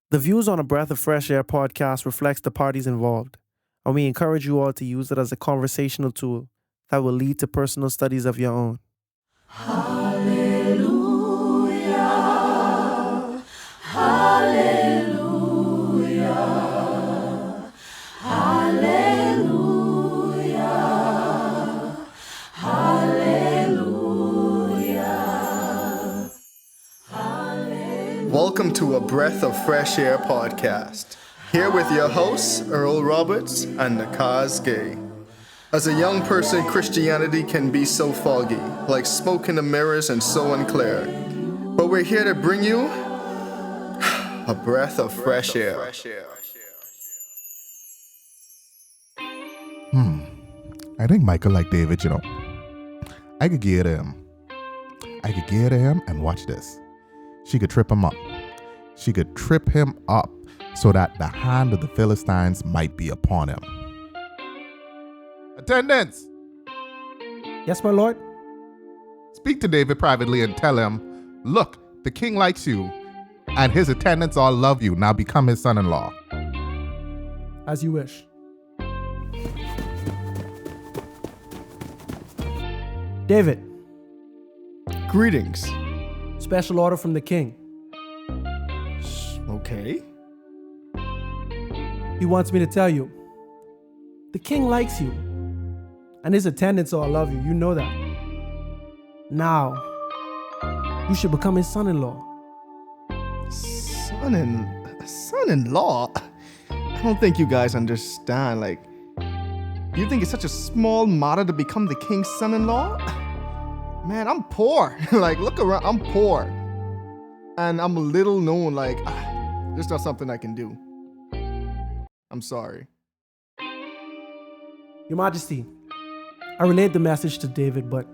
The views on a Breath of Fresh Air podcast reflects the parties involved, and we encourage you all to use it as a conversational tool that will lead to personal studies of your own. Hallelujah, hallelujah, hallelujah, hallelujah, hallelujah. Welcome to a Breath of Fresh Air podcast. Here with your hosts, Earl Roberts and Nakhaz Gay. As a young person, Christianity can be so foggy, like smoke in the mirrors and so unclear. But we're here to bring you a breath of fresh air. I think Michael like David, I could get him. And watch this. She could trip him up. She could trip him up so that the hand of the Philistines might be upon him. Attendants! Yes, my lord? Speak to David privately and tell him, look, the king likes you, and his attendants all love you. Now become his son-in-law. As you wish. David, Greetings. special order from the king. Okay. He wants me to tell you, the king likes you, and his attendants all love you. You know that. Now, you should become his son-in-law. Son-in-law? I don't think you guys understand. You think it's such a small matter to become the king's son-in-law? Man, I'm poor. Look around. I'm poor. And I'm a little known. There's not something I can do. I'm sorry. Your Majesty, I relayed the message to David, but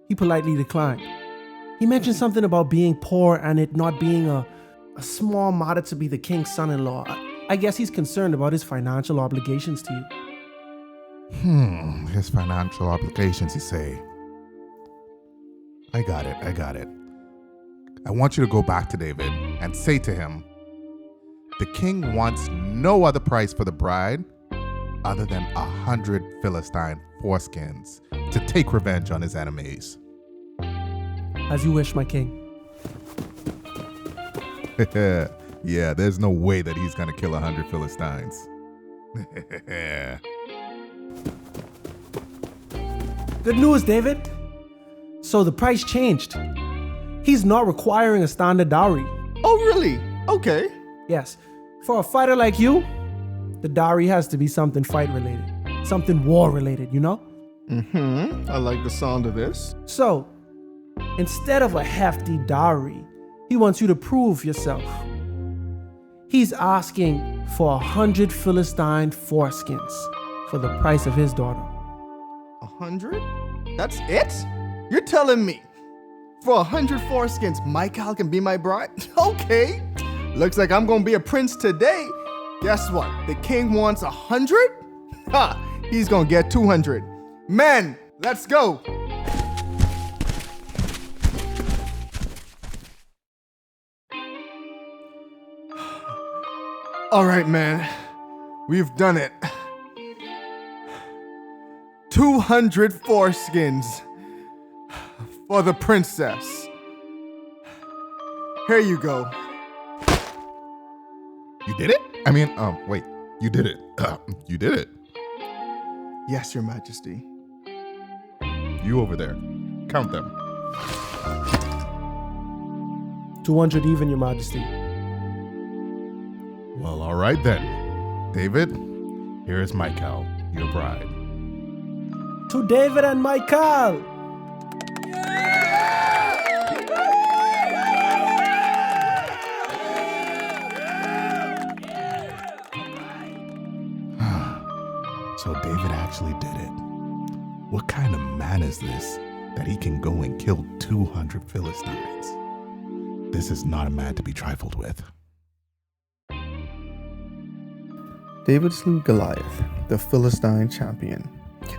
he politely declined. He mentioned something about being poor and it not being a small matter to be the king's son-in-law. I guess he's concerned about his financial obligations to you. His financial obligations, you say. I got it. I want you to go back to David and say to him, the king wants no other price for the bride other than 100 Philistine foreskins to take revenge on his enemies. As you wish, my king. Yeah, there's no way that he's gonna kill 100 Philistines. Good news, David. So the price changed. He's not requiring a standard dowry. Oh, really? Okay. Yes, for a fighter like you, the dowry has to be something fight-related, something war-related, you know? I like the sound of this. So, instead of a hefty dowry, he wants you to prove yourself. He's asking for 100 Philistine foreskins for the price of his daughter. 100? That's it? You're telling me for 100 foreskins, Michael can be my bride? Okay. Looks like I'm gonna be a prince today. Guess what? The king wants 100? Ha! He's gonna get 200. Men, let's go. All right, man. We've done it. 200 foreskins for the princess. Here you go. You did it? Wait, you did it. You did it. Yes, Your Majesty. You over there. Count them. 200 even, Your Majesty. Well, all right then. David, here is Michael, your bride. To David and Michael! So David actually did it. What kind of man is this that he can go and kill 200 Philistines? This is not a man to be trifled with. David slew Goliath, the Philistine Champion.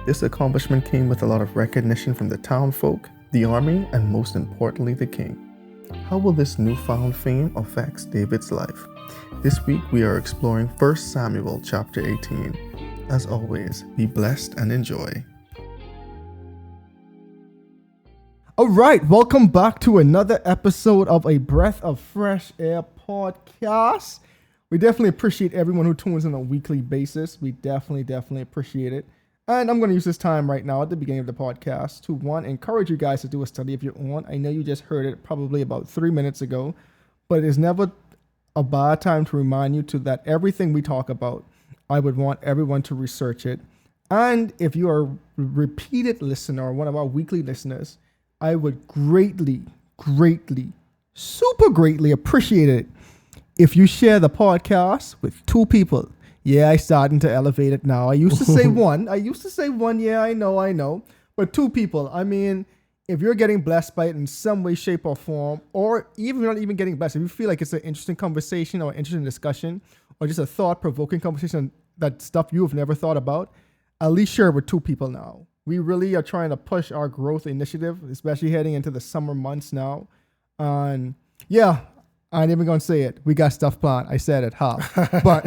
This accomplishment came with a lot of recognition from the townfolk, the army, and most importantly, the king. How will this newfound fame affect David's life? This week we are exploring 1 Samuel chapter 18. As always, be blessed and enjoy. All right, welcome back to another episode of a Breath of Fresh Air podcast. We definitely appreciate everyone who tunes in on a weekly basis. We definitely appreciate it. And I'm going to use this time right now at the beginning of the podcast to, one, encourage you guys to do a study of your own. I know you just heard it probably about 3 minutes ago, but it's never a bad time to remind you to that everything we talk about, I would want everyone to research it. And if you are a repeated listener or one of our weekly listeners, I would greatly, super greatly appreciate it if you share the podcast with 2 people. Yeah, I'm starting to elevate it now. I used to say one. Yeah, I know. But 2 people. I mean, if you're getting blessed by it in some way, shape, or form, or even you're not even getting blessed, if you feel like it's an interesting conversation or interesting discussion, or just a thought-provoking conversation, that stuff you have never thought about, at least share it with 2 people now. We really are trying to push our growth initiative, especially heading into the summer months now. And yeah, I ain't even going to say it. We got stuff planned. I said it, but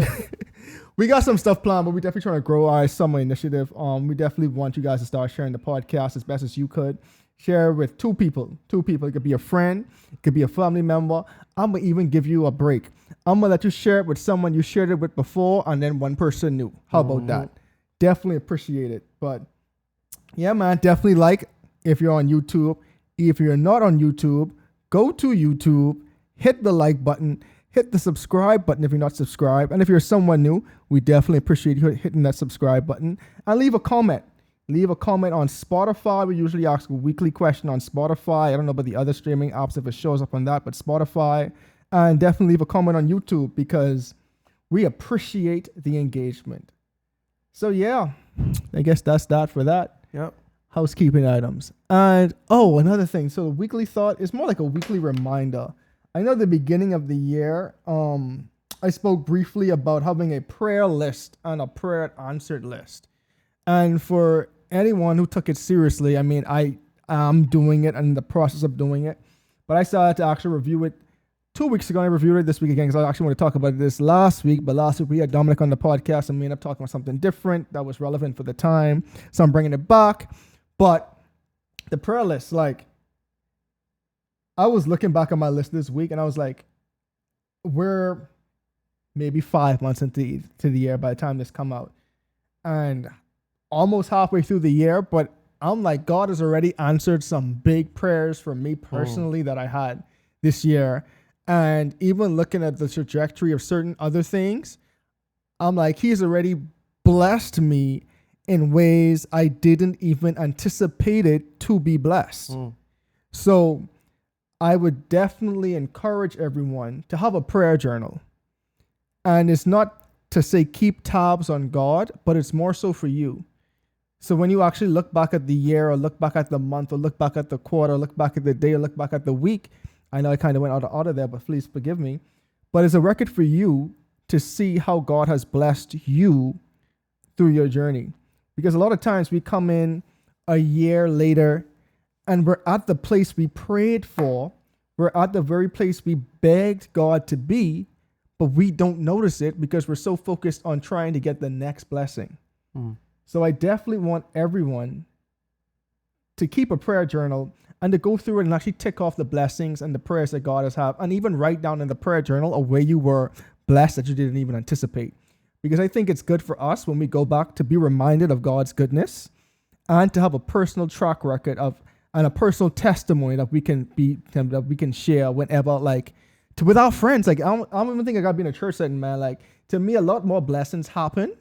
we got some stuff planned, but we're definitely trying to grow our summer initiative. We definitely want you guys to start sharing the podcast as best as you could. Share with 2 people. 2 people. It could be a friend. It could be a family member. I'm going to even give you a break. I'm going to let you share it with someone you shared it with before, and then one person new. How about that? Definitely appreciate it. But yeah, man, definitely like if you're on YouTube. If you're not on YouTube, go to YouTube, hit the like button, hit the subscribe button if you're not subscribed. And if you're someone new, we definitely appreciate you hitting that subscribe button. And leave a comment. Leave a comment on Spotify. We usually ask a weekly question on Spotify. I don't know about the other streaming apps if it shows up on that, but Spotify. And definitely leave a comment on YouTube because we appreciate the engagement. So yeah, I guess that's that for that. Yep. Housekeeping items. And another thing. So the weekly thought is more like a weekly reminder. I know at the beginning of the year, I spoke briefly about having a prayer list and a prayer answered list. And for anyone who took it seriously, I mean, I am doing it and in the process of doing it. But I started to actually review it 2 weeks ago. I reviewed it this week again because I actually want to talk about this last week. But last week we had Dominic on the podcast and we ended up talking about something different that was relevant for the time. So I'm bringing it back. But the prayer list, like, I was looking back at my list this week and I was like, we're maybe 5 months into the year by the time this come out. And almost halfway through the year, but I'm like, God has already answered some big prayers for me personally that I had this year. And even looking at the trajectory of certain other things, I'm like, he's already blessed me in ways I didn't even anticipate it to be blessed. So I would definitely encourage everyone to have a prayer journal. And it's not to say keep tabs on God, but it's more so for you. So when you actually look back at the year or look back at the month or look back at the quarter, or look back at the day or look back at the week, I know I kind of went out of order there, but please forgive me. But it's a record for you to see how God has blessed you through your journey. Because a lot of times we come in a year later and we're at the place we prayed for. We're at the very place we begged God to be, but we don't notice it because we're so focused on trying to get the next blessing. So I definitely want everyone to keep a prayer journal and to go through it and actually tick off the blessings and the prayers that God has had, and even write down in the prayer journal a way you were blessed that you didn't even anticipate. Because I think it's good for us when we go back to be reminded of God's goodness and to have a personal track record of and a personal testimony that we can share whenever, like, with our friends. Like, I don't even think I got to be in a church setting, man. Like, to me, a lot more blessings happen.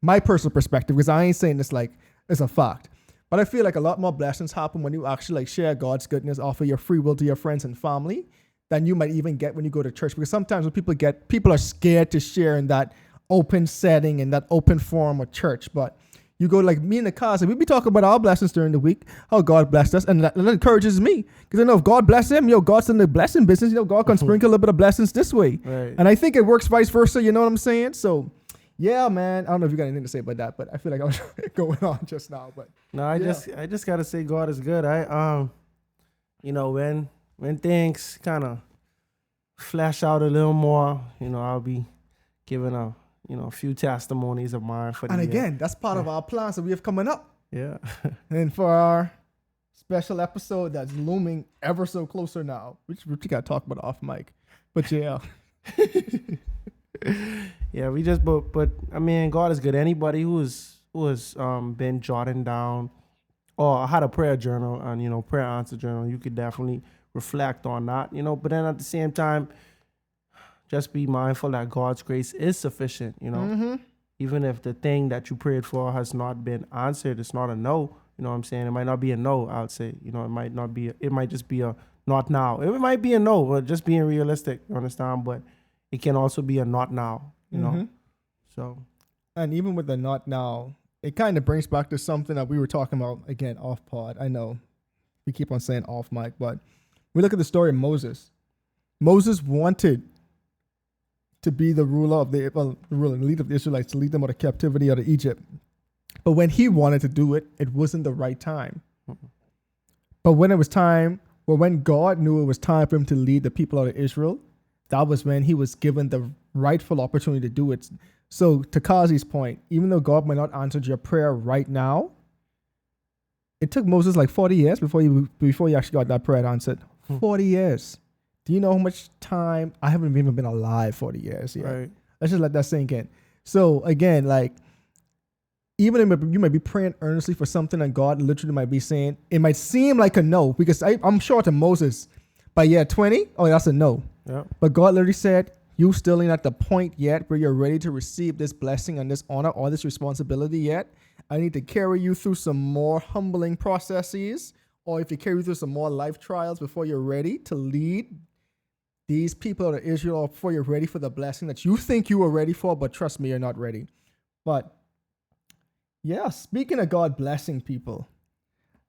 My personal perspective, because I ain't saying this like it's a fact, but I feel like a lot more blessings happen when you actually like share God's goodness, offer your free will to your friends and family, than you might even get when you go to church. Because sometimes when people are scared to share in that open setting, in that open forum of church. But you go like me and Nakhaz, we be talking about our blessings during the week, how God blessed us, and that encourages me. Because I know if God bless him, God's in the blessing business, God can sprinkle a little bit of blessings this way. Right. And I think it works vice versa, you know what I'm saying? So yeah, man, I don't know if you got anything to say about that, but I feel like I was going on just now. But no, I just gotta say God is good. When things kind of flesh out a little more, I'll be giving a few testimonies of mine for the And year. again, that's part of our plans that we have coming up. Yeah. And for our special episode that's looming ever so closer now, which we got to talk about off mic. But yeah. Yeah, we just but I mean, God is good. Anybody who has been jotting down, or I had a prayer journal and prayer answer journal, you could definitely reflect on that, but then at the same time, just be mindful that God's grace is sufficient, even if the thing that you prayed for has not been answered. It's not a no, you know what I'm saying? It might not be a no, I would say, it might not be, it might just be a not now. It might be a no, but just being realistic, you understand? But it can also be a not now, so. And even with the not now, it kind of brings back to something that we were talking about, again, off pod. I know we keep on saying off mic, but we look at the story of Moses. Moses wanted to be the ruler of the leader of the Israelites, to lead them out of captivity out of Egypt. But when he wanted to do it, it wasn't the right time. But when it was time, when God knew it was time for him to lead the people out of Israel, that was when he was given the rightful opportunity to do it. So to Kazi's point, even though God might not answer your prayer right now, it took Moses like 40 years before he actually got that prayer answered. 40 years. Do you know how much time? I haven't even been alive 40 years yet. Right. Let's just let that sink in. So again, like, even if you might be praying earnestly for something and God literally might be saying, it might seem like a no, because I'm sure to Moses, by year 20, that's a no. Yeah. But God literally said, you still ain't at the point yet where you're ready to receive this blessing and this honor or this responsibility yet. I need to carry you through some more humbling processes, or if you carry you through some more life trials before you're ready to lead these people out of Israel, or before you're ready for the blessing that you think you are ready for, but trust me, you're not ready. But yeah, speaking of God blessing people,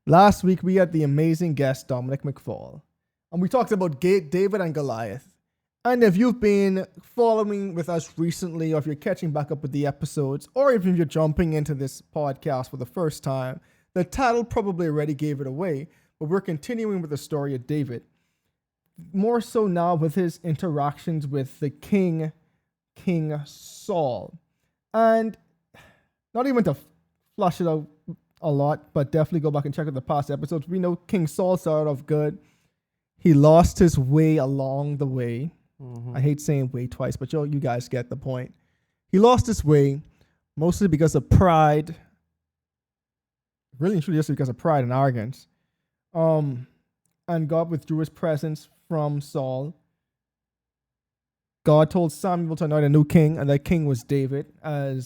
last week we had the amazing guest, Dominic McFall, and we talked about David and Goliath. And if you've been following with us recently, or if you're catching back up with the episodes, or even if you're jumping into this podcast for the first time, the title probably already gave it away, but we're continuing with the story of David. More so now with his interactions with the King Saul. And not even to flush it out a lot, but definitely go back and check out the past episodes. We know King Saul started off good. He lost his way along the way. I hate saying way twice, but you guys get the point. He lost his way mostly because of pride. Really and truly just because of pride and arrogance. And God withdrew his presence from Saul. God told Samuel to anoint a new king, and that king was David. I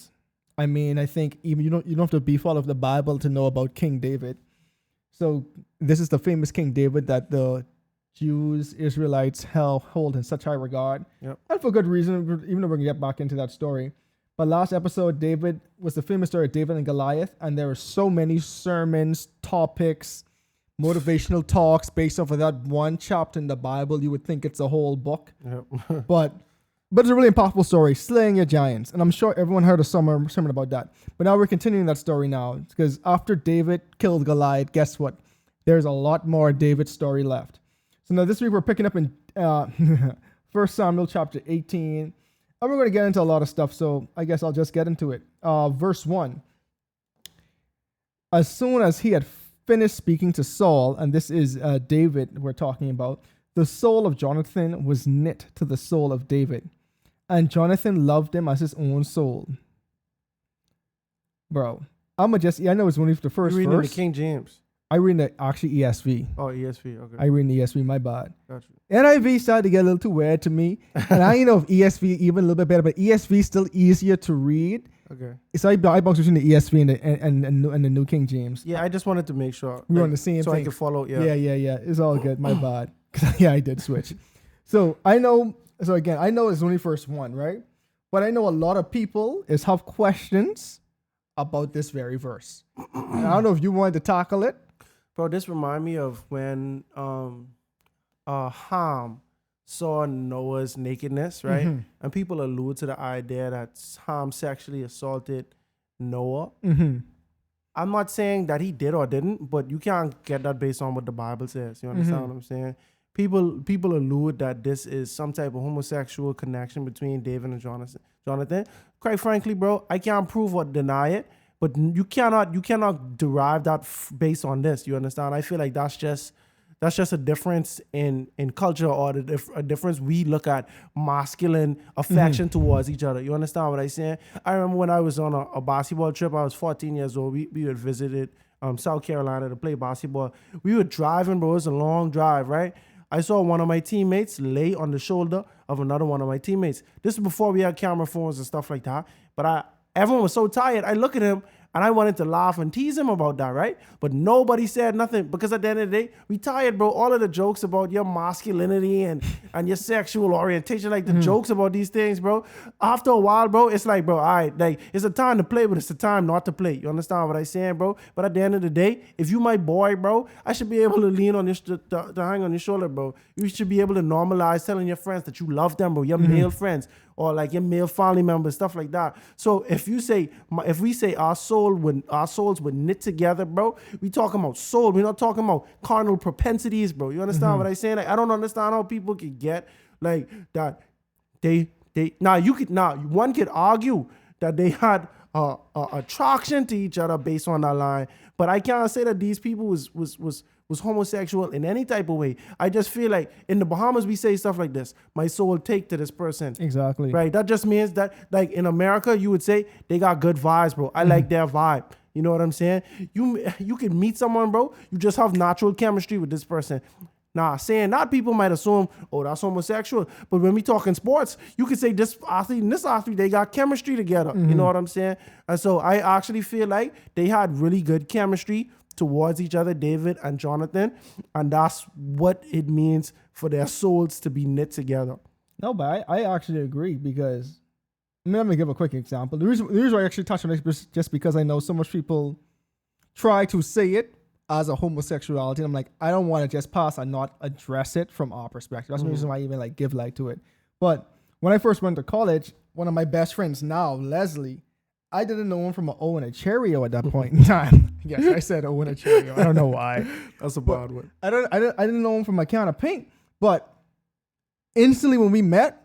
think even you don't have to be full of the Bible to know about King David. So this is the famous King David that the Jews, Israelites hold in such high regard. Yep. And for good reason, even though we're going to get back into that story. But last episode, David was the famous story of David and Goliath, and there were so many sermons, topics, motivational talks based off of that one chapter in the Bible. You would think it's a whole book. Yep. But it's a really powerful story, slaying your giants. And I'm sure everyone heard a sermon about that. But now we're continuing that story now, because after David killed Goliath, guess what? There's a lot more David story left. So now this week we're picking up in 1 Samuel chapter 18. And we're going to get into a lot of stuff, so I guess I'll just get into it. Verse 1. As soon as he had finished speaking to Saul, and this is David we're talking about, the soul of Jonathan was knit to the soul of David, and Jonathan loved him as his own soul. Bro, I know it's only the first You're reading verse. the King James. I read the actually ESV. Oh, ESV. Okay. I read the ESV, my bad. Gotcha. NIV started to get a little too weird to me. And I know if ESV even a little bit better, but ESV is still easier to read. Okay. So I bounce between the ESV and the New King James. Yeah, I just wanted to make sure We were on the same so thing. I could follow. Yeah. Yeah. It's all good. My bad. Yeah, I did switch. So I know it's only first one, right? But I know a lot of people have questions about this very verse. And I don't know if you wanted to tackle it. Bro, this remind me of when Ham saw Noah's nakedness, right? Mm-hmm. And people allude to the idea that Ham sexually assaulted Noah. Mm-hmm. I'm not saying that he did or didn't, but you can't get that based on what the Bible says. You understand what I'm saying? people allude that this is some type of homosexual connection between David and Jonathan. Quite frankly, bro, I can't prove or deny it, but you cannot derive that based on this. You understand? I feel like that's just a difference in culture, or a difference we look at masculine affection towards each other. You understand what I'm saying? I remember when I was on a basketball trip. I was 14 years old. We had visited South Carolina to play basketball. We were driving, bro. It was a long drive, right? I saw one of my teammates lay on the shoulder of another one of my teammates. This is before we had camera phones and stuff like that. But everyone was so tired. I look at him and I wanted to laugh and tease him about that, right? But nobody said nothing, because at the end of the day, we tired, bro. All of the jokes about your masculinity and your sexual orientation, like the jokes about these things, bro. After a while, bro, it's like, bro, all right, like it's a time to play, but it's a time not to play. You understand what I'm saying, bro? But at the end of the day, if you my boy, bro, I should be able to lean on your to hang on your shoulder, bro. You should be able to normalize telling your friends that you love them, bro. Your male friends, or like your male family members, stuff like that. So if we say our souls would knit together, bro, we talking about soul. We're not talking about carnal propensities, bro. You understand what I'm saying? Like, I don't understand how people could get like that. One could argue that they had attraction to each other based on that line, but I can't say that these people was homosexual in any type of way. I just feel like in the Bahamas we say stuff like this: my soul take to this person. Exactly. Right. That just means that, like in America, you would say they got good vibes, bro. I like their vibe. You know what I'm saying? You can meet someone, bro. You just have natural chemistry with this person. Nah, saying that, people might assume, oh, that's homosexual. But when we talk in sports, you could say this athlete and this athlete, they got chemistry together. You know what I'm saying? And so I actually feel like they had really good chemistry towards each other, David and Jonathan. And that's what it means for their souls to be knit together. No, but I actually agree, because let me give a quick example. The reason why I actually touched on this is just because I know so much people try to say it as a homosexuality. I'm like, I don't want to just pass and not address it from our perspective. That's the reason why I even like give light to it. But when I first went to college, one of my best friends now, Leslie, I didn't know him from an O and a Cheerio at that point in time. Yes, I said O and a Cheerio. I don't know why. That's a bad one. I didn't know him from a can of paint. But instantly when we met,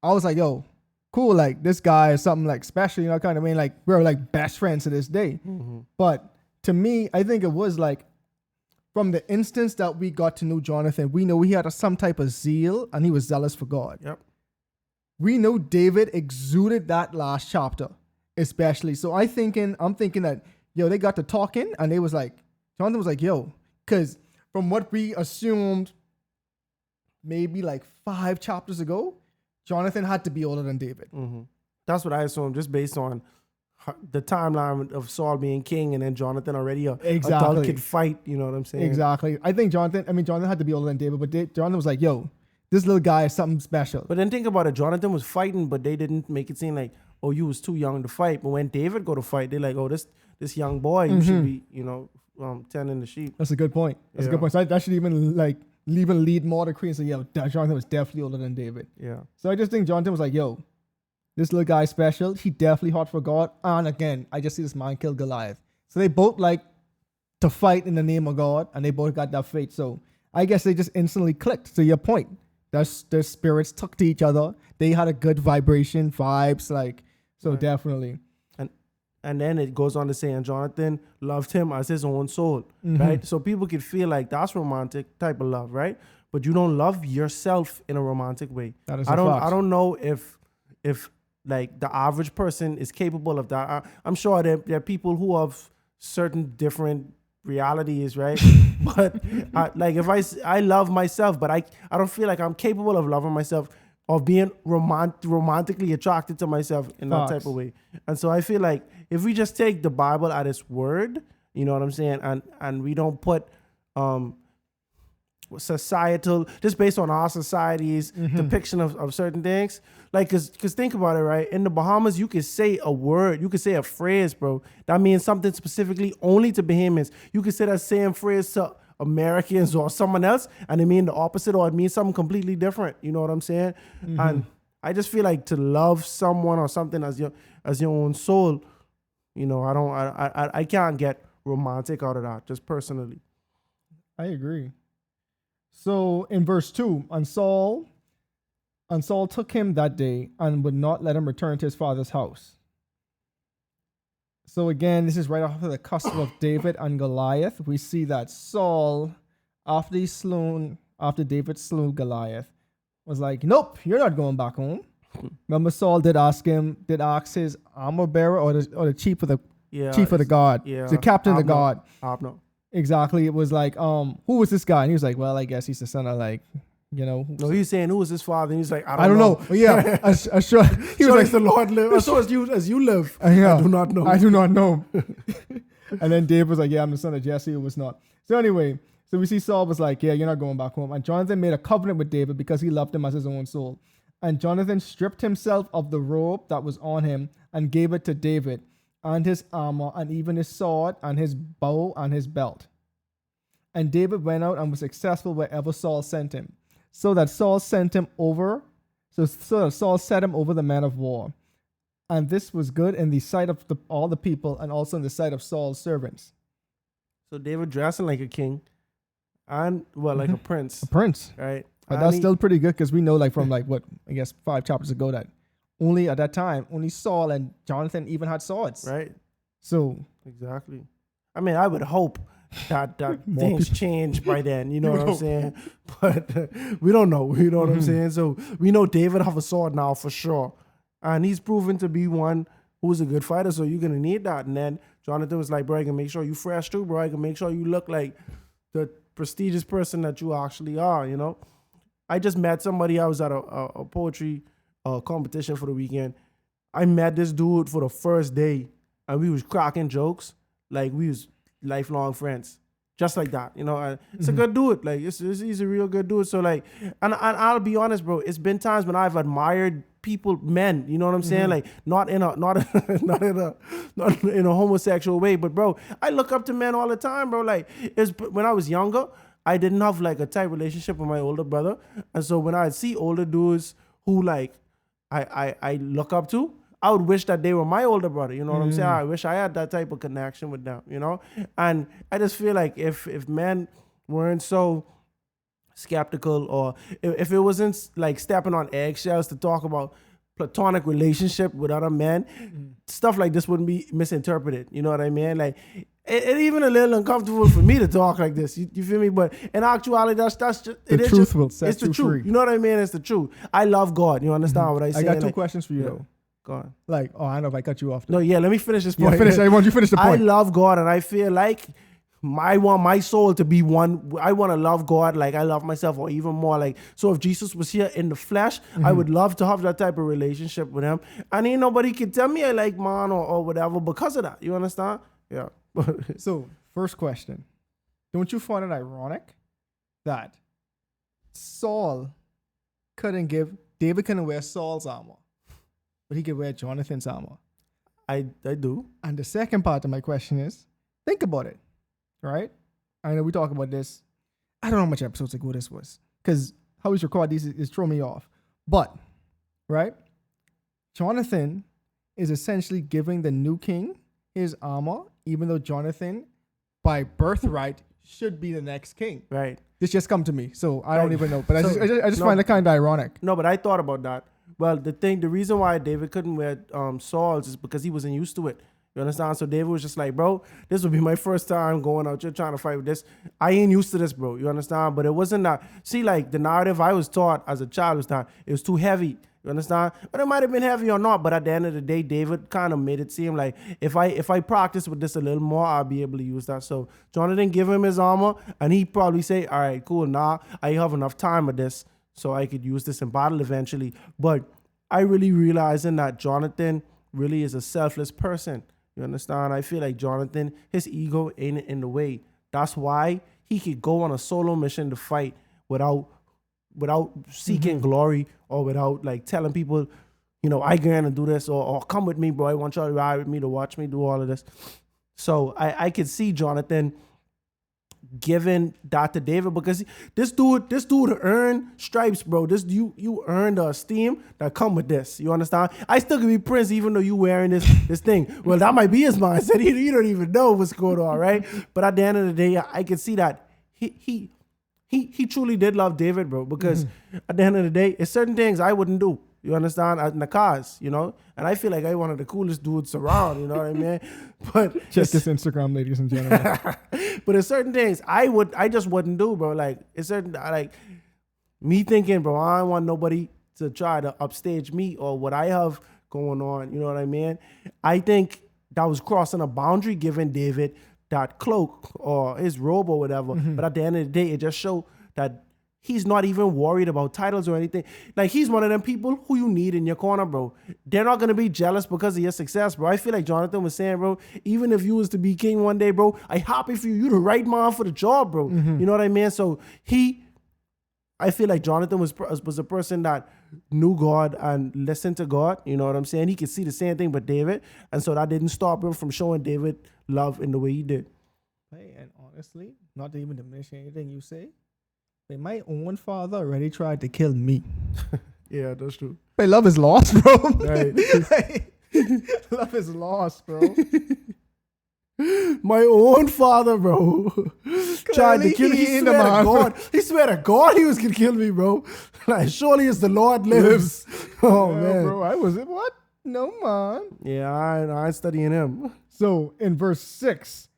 I was like, yo, cool, like this guy is something like special, you know, kind of mean, like we're like best friends to this day. But to me, I think it was like from the instance that we got to know Jonathan, we know he had some type of zeal and he was zealous for God. Yep. We know David exuded that last chapter, especially. So I'm thinking that, yo, they got to talking and they was like, Jonathan was like, yo, because from what we assumed maybe like 5 chapters ago, Jonathan had to be older than David. That's what I assumed, just based on the timeline of Saul being king and then Jonathan already a adult kid fight. You know what I'm saying? Exactly. I think Jonathan had to be older than David, but Jonathan was like, yo, this little guy is something special. But then think about it. Jonathan was fighting, but they didn't make it seem like, oh, you was too young to fight. But when David go to fight, they're like, oh, this young boy, you should be, tending the sheep. That's a good point. That's a good point. So that should even lead more to Cree and say, yo, Jonathan was definitely older than David. Yeah. So I just think Jonathan was like, yo, this little guy is special. He definitely hot for God. And again, I just see this man kill Goliath. So they both like to fight in the name of God, and they both got that faith. So I guess they just instantly clicked. To your point, their spirits took to each other. They had a good vibes, Right. Definitely. And then it goes on to say, and Jonathan loved him as his own soul, right? So people could feel like that's romantic type of love, right? But you don't love yourself in a romantic way. That is I fact. don't know if like the average person is capable of that. I'm sure there are people who have certain different realities, right? But if I love myself, but I don't feel like I'm capable of loving myself, of being romantically attracted to myself in that type of way. And so I feel like if we just take the Bible at its word, you know what I'm saying, and we don't put societal, just based on our society's depiction of certain things, like, cause think about it, right? In the Bahamas, you could say a word, you could say a phrase, bro, that means something specifically only to Bahamians. You could say that same phrase to Americans or someone else, and it mean the opposite, or it means something completely different. You know what I'm saying? And I just feel like to love someone or something as your own soul, you know, I can't get romantic out of that, just personally. I agree. So in verse 2, and Saul took him that day and would not let him return to his father's house. So again, this is right after the cusp of David and Goliath. We see that Saul, after David slew Goliath, was like, nope, you're not going back home. Remember, Saul did ask his armor bearer or the chief of the guard, the captain of the guard. Abner. Exactly. It was like, who was this guy? And he was like, well, I guess he's the son of like, No, he's saying who was his father, and he's like, I don't know. Yeah, I sure. He was like, the Lord live. As sure as you live, yeah, I do not know. I do not know. And then David was like, yeah, I'm the son of Jesse. It was not. So anyway, so we see Saul was like, yeah, you're not going back home. And Jonathan made a covenant with David because he loved him as his own soul. And Jonathan stripped himself of the robe that was on him and gave it to David, and his armor, and even his sword, and his bow, and his belt. And David went out and was successful wherever Saul sent him, so that Saul sent him over. So that Saul set him over the men of war. And this was good in the sight of all the people, and also in the sight of Saul's servants. So David dressing like a king, and like a prince. A prince, right? But that's still pretty good because we know, like, from like what I guess 5 chapters ago, that only at that time only Saul and Jonathan even had swords. Right. So exactly. I mean, I would hope that things change by then. You know what I'm saying? But we don't know. You know what I'm saying? So we know David have a sword now for sure, and he's proven to be one who's a good fighter. So you're gonna need that. And then Jonathan was like, bro, I can make sure you fresh too, bro. I can make sure you look like the prestigious person that you actually are. You know. I just met somebody. I was at a poetry competition for the weekend. I met this dude for the first day, and we was cracking jokes like we was lifelong friends, just like that. You know, and it's a good dude. Like he's a real good dude. So like, and I'll be honest, bro. It's been times when I've admired men. You know what I'm saying? Like not in a homosexual way, but bro, I look up to men all the time, bro. Like when I was younger, I didn't have like a tight relationship with my older brother. And so when I see older dudes who like I look up to, I would wish that they were my older brother. You know what I'm saying? I wish I had that type of connection with them, you know? And I just feel like if men weren't so skeptical, or if it wasn't like stepping on eggshells to talk about platonic relationship with other men, stuff like this wouldn't be misinterpreted. You know what I mean? Like, it even a little uncomfortable for me to talk like this. You feel me? But in actuality, that's just the truth will set you free. You know what I mean? It's the truth. I love God. You understand what I say? I got 2 questions for you though. Go on. Like, I know if I cut you off. No, yeah. Let me finish this point. I want you to finish the point. I love God, and I feel like I want my soul to be one. I want to love God like I love myself, or even more. Like, so if Jesus was here in the flesh, I would love to have that type of relationship with him. And ain't nobody can tell me I like man or whatever because of that. You understand? Yeah. So, first question. Don't you find it ironic that David couldn't wear Saul's armor, but he could wear Jonathan's armor? I do. And the second part of my question is, think about it, right? I know we talk about this. I don't know how much episodes ago this was, because how we record these is throwing me off. But, right? Jonathan is essentially giving the new king his armor, even though Jonathan, by birthright, should be the next king. Right. This just come to me, so I don't even know. But I just find it kind of ironic. No, but I thought about that. Well, the reason why David couldn't wear Saul's is because he wasn't used to it. You understand? So David was just like, bro, this will be my first time going out here trying to fight with this. I ain't used to this, bro. You understand? But it wasn't that. See, like the narrative I was taught as a child was that it was too heavy. You understand? But it might have been heavy or not. But at the end of the day, David kind of made it seem like if I practice with this a little more, I'll be able to use that. So Jonathan give him his armor, and he probably say, all right, cool. Nah, I have enough time with this, so I could use this in battle eventually. But I really realizing that Jonathan really is a selfless person. You understand? I feel like Jonathan, his ego ain't in the way. That's why he could go on a solo mission to fight without seeking glory, or without like telling people, you know, I gonna do this, or come with me, bro. I want y'all to ride with me, to watch me do all of this. So I could see Jonathan giving that to David, because this dude earned stripes, bro. You earned the esteem that come with this. You understand? I still can be prince even though you wearing this thing. Well, that might be his mindset. He don't even know what's going on, right? But at the end of the day, I can see that he he truly did love David, bro, because at the end of the day, it's certain things I wouldn't do. You understand? At Nakhaz, you know? And I feel like I'm one of the coolest dudes around, you know what I mean? But Check this Instagram, ladies and gentlemen. but there's certain things I just wouldn't do, bro. Like it's certain like me thinking, bro, I don't want nobody to try to upstage me or what I have going on, you know what I mean? I think that was crossing a boundary giving David that cloak or his robe or whatever. But at the end of the day, it just showed that he's not even worried about titles or anything. Like, he's one of them people who you need in your corner, bro. They're not going to be jealous because of your success, bro. I feel like Jonathan was saying, bro, even if you was to be king one day, bro, I happy for you. You the right man for the job, bro. You know what I mean? So I feel like Jonathan was a person that knew God and listened to God. You know what I'm saying? He could see the same thing but David. And so that didn't stop him from showing David love in the way he did. Hey, and honestly, not to even diminish anything you say, but my own father already tried to kill me. Yeah, that's true. But love is lost, bro. Right. Love is lost, bro. My own father, bro, tried to kill me. He swear to God. He swear to God he was going to kill me, bro. Like, surely as the Lord lives. Oh, Yeah, man. bro, I was, what? No, man. Yeah, I ain't studying him. So in verse 6,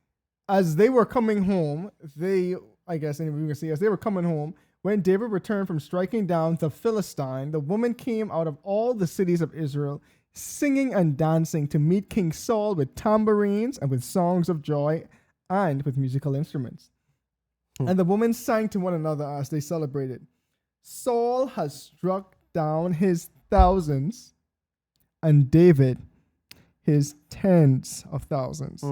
as they were coming home, I guess we can see, as they were coming home, when David returned from striking down the Philistine, the woman came out of all the cities of Israel, singing and dancing to meet King Saul with tambourines and with songs of joy and with musical instruments. And the women sang to one another as they celebrated, Saul has struck down his thousands and David his tens of thousands.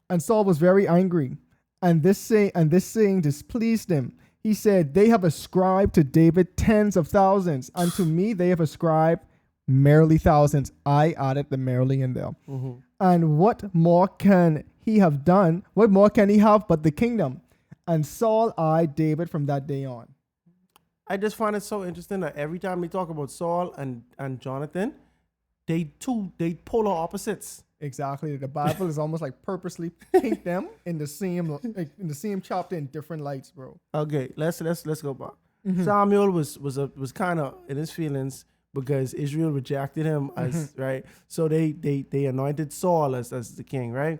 And Saul was very angry, and this saying displeased him. He said, they have ascribed to David tens of thousands, and to me they have ascribed merely thousands. I added the merely in there. And what more can he have done? What more can he have but the kingdom? And Saul eyed David from that day on. I just find it so interesting that every time they talk about Saul and Jonathan, they polar opposites. Exactly. The Bible is almost like purposely paint them in the same chapter in different lights, bro. Okay, let's go back. Samuel was kind of in his feelings because Israel rejected him as right. So they anointed Saul as the king, right?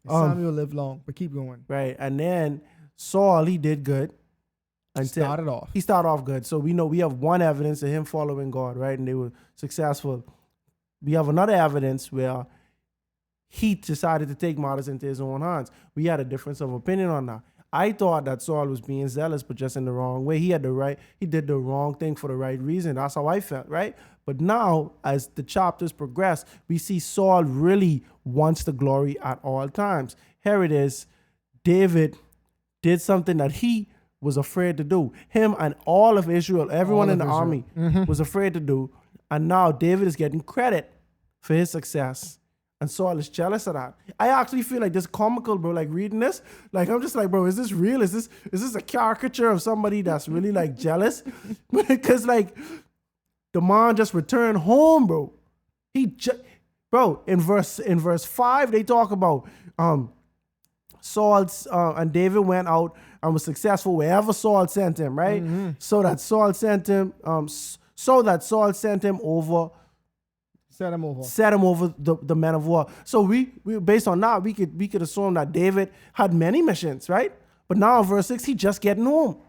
Samuel lived long, but keep going. Right, and then Saul, he did good. He started off good. So we know we have one evidence of him following God, right? And they were successful. We have another evidence where he decided to take matters into his own hands. We had a difference of opinion on that. I thought that Saul was being zealous, but just in the wrong way. He did the wrong thing for the right reason. That's how I felt, right? But now, as the chapters progress, we see Saul really wants the glory at all times. Here it is. David did something that he was afraid to do. Him and all of Israel, everyone in the army was afraid to do. And now David is getting credit for his success. And Saul is jealous of that. I actually feel like this comical, bro, like reading this. Like, I'm just like, bro, is this real? Is this a caricature of somebody that's really like jealous? Because like the man just returned home, bro. Bro, in verse 5, they talk about Saul's and David went out and was successful wherever Saul sent him, right? So that Saul sent him over. Set him over the men of war. So we based on that, we could assume that David had many missions, right? But now in verse 6, he just getting home.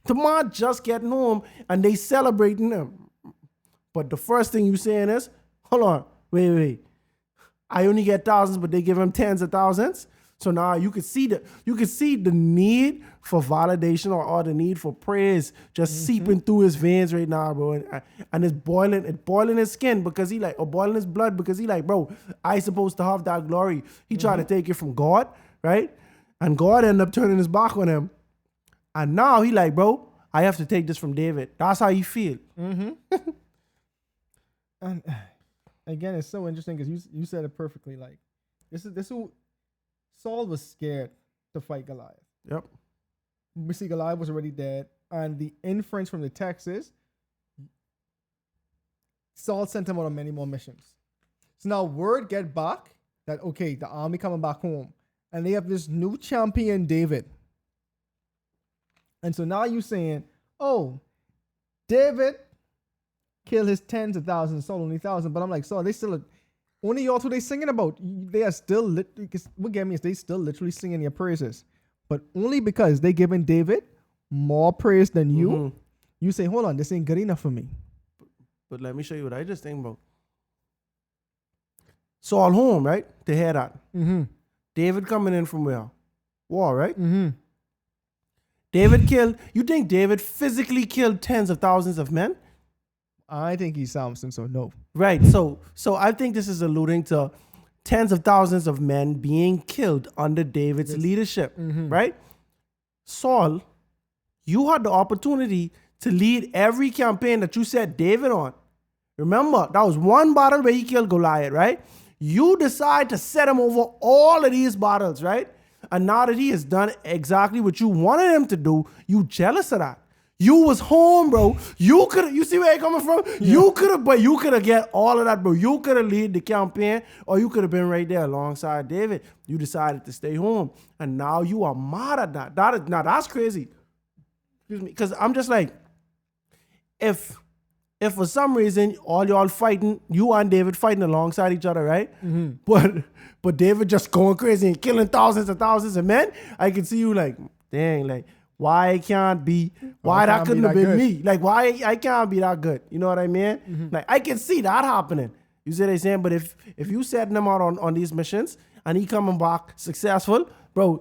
The man just getting home and they celebrating him. But the first thing you saying is, hold on, wait. I only get thousands, but they give him tens of thousands. So now you could see the need for validation or the need for praise just seeping through his veins right now, bro. And it's boiling his skin because or boiling his blood because he like, bro, I supposed to have that glory. He tried to take it from God, right? And God ended up turning his back on him. And now he like, bro, I have to take this from David. That's how you feel. And again, it's so interesting because you said it perfectly. Like, this is who Saul was scared to fight Goliath. Yep. We see Goliath was already dead. And the inference from the text is Saul sent him out on many more missions. So now word get back that, okay, the army coming back home. And they have this new champion, David. And so now you saying, oh, David killed his tens of thousands, Saul only thousand. But I'm like, Saul, they still only y'all two they singing about. They are still what get me is they still literally singing your praises, but only because they giving David more praise than you. Mhm. You say, hold on, this ain't good enough for me. But let me show you what I just think, bro. Saul home, right? To head out. Mm-hmm. David coming in from where? War, right? Mm-hmm. David killed. You think David physically killed tens of thousands of men? I think he's Samson, so no. Right. So I think this is alluding to tens of thousands of men being killed under David's leadership, right? Saul, you had the opportunity to lead every campaign that you set David on. Remember, that was one battle where he killed Goliath, right? You decide to set him over all of these battles, right? And now that he has done exactly what you wanted him to do, you jealous of that. You was home, bro. You see where I'm coming from? Yeah. You could have get all of that, bro. You could have lead the campaign, or you could have been right there alongside David. You decided to stay home, and now you are mad at that. That's crazy. Excuse me, because I'm just like, if for some reason all y'all fighting, you and David fighting alongside each other, right? Mm-hmm. But David just going crazy and killing thousands and thousands of men, I can see you like, dang, like, why that couldn't have been me? Like, why I can't be that good? You know what I mean? Mm-hmm. Like, I can see that happening. You see what I'm saying? But if you setting him out on these missions and he coming back successful, bro,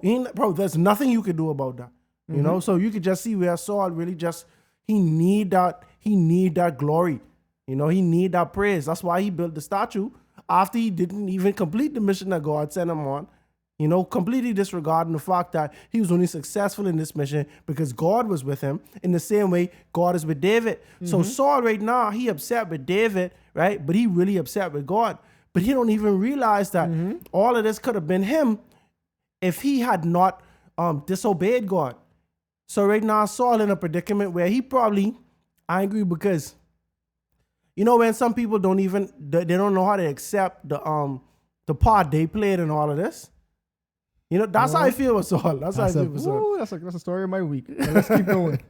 there's nothing you can do about that. Mm-hmm. You know? So you could just see where Saul really just, he need that glory. You know, he need that praise. That's why he built the statue after he didn't even complete the mission that God sent him on. You know, completely disregarding the fact that he was only successful in this mission because God was with him in the same way God is with David. Mm-hmm. So Saul right now, he upset with David, right? But he really upset with God. But he don't even realize that all of this could have been him if he had not disobeyed God. So right now, Saul in a predicament where he probably angry because, you know, when some people they don't know how to accept the part they played in all of this. You know, that's how I feel with Saul. That's how I feel with Saul. That's a story of my week. Let's keep going.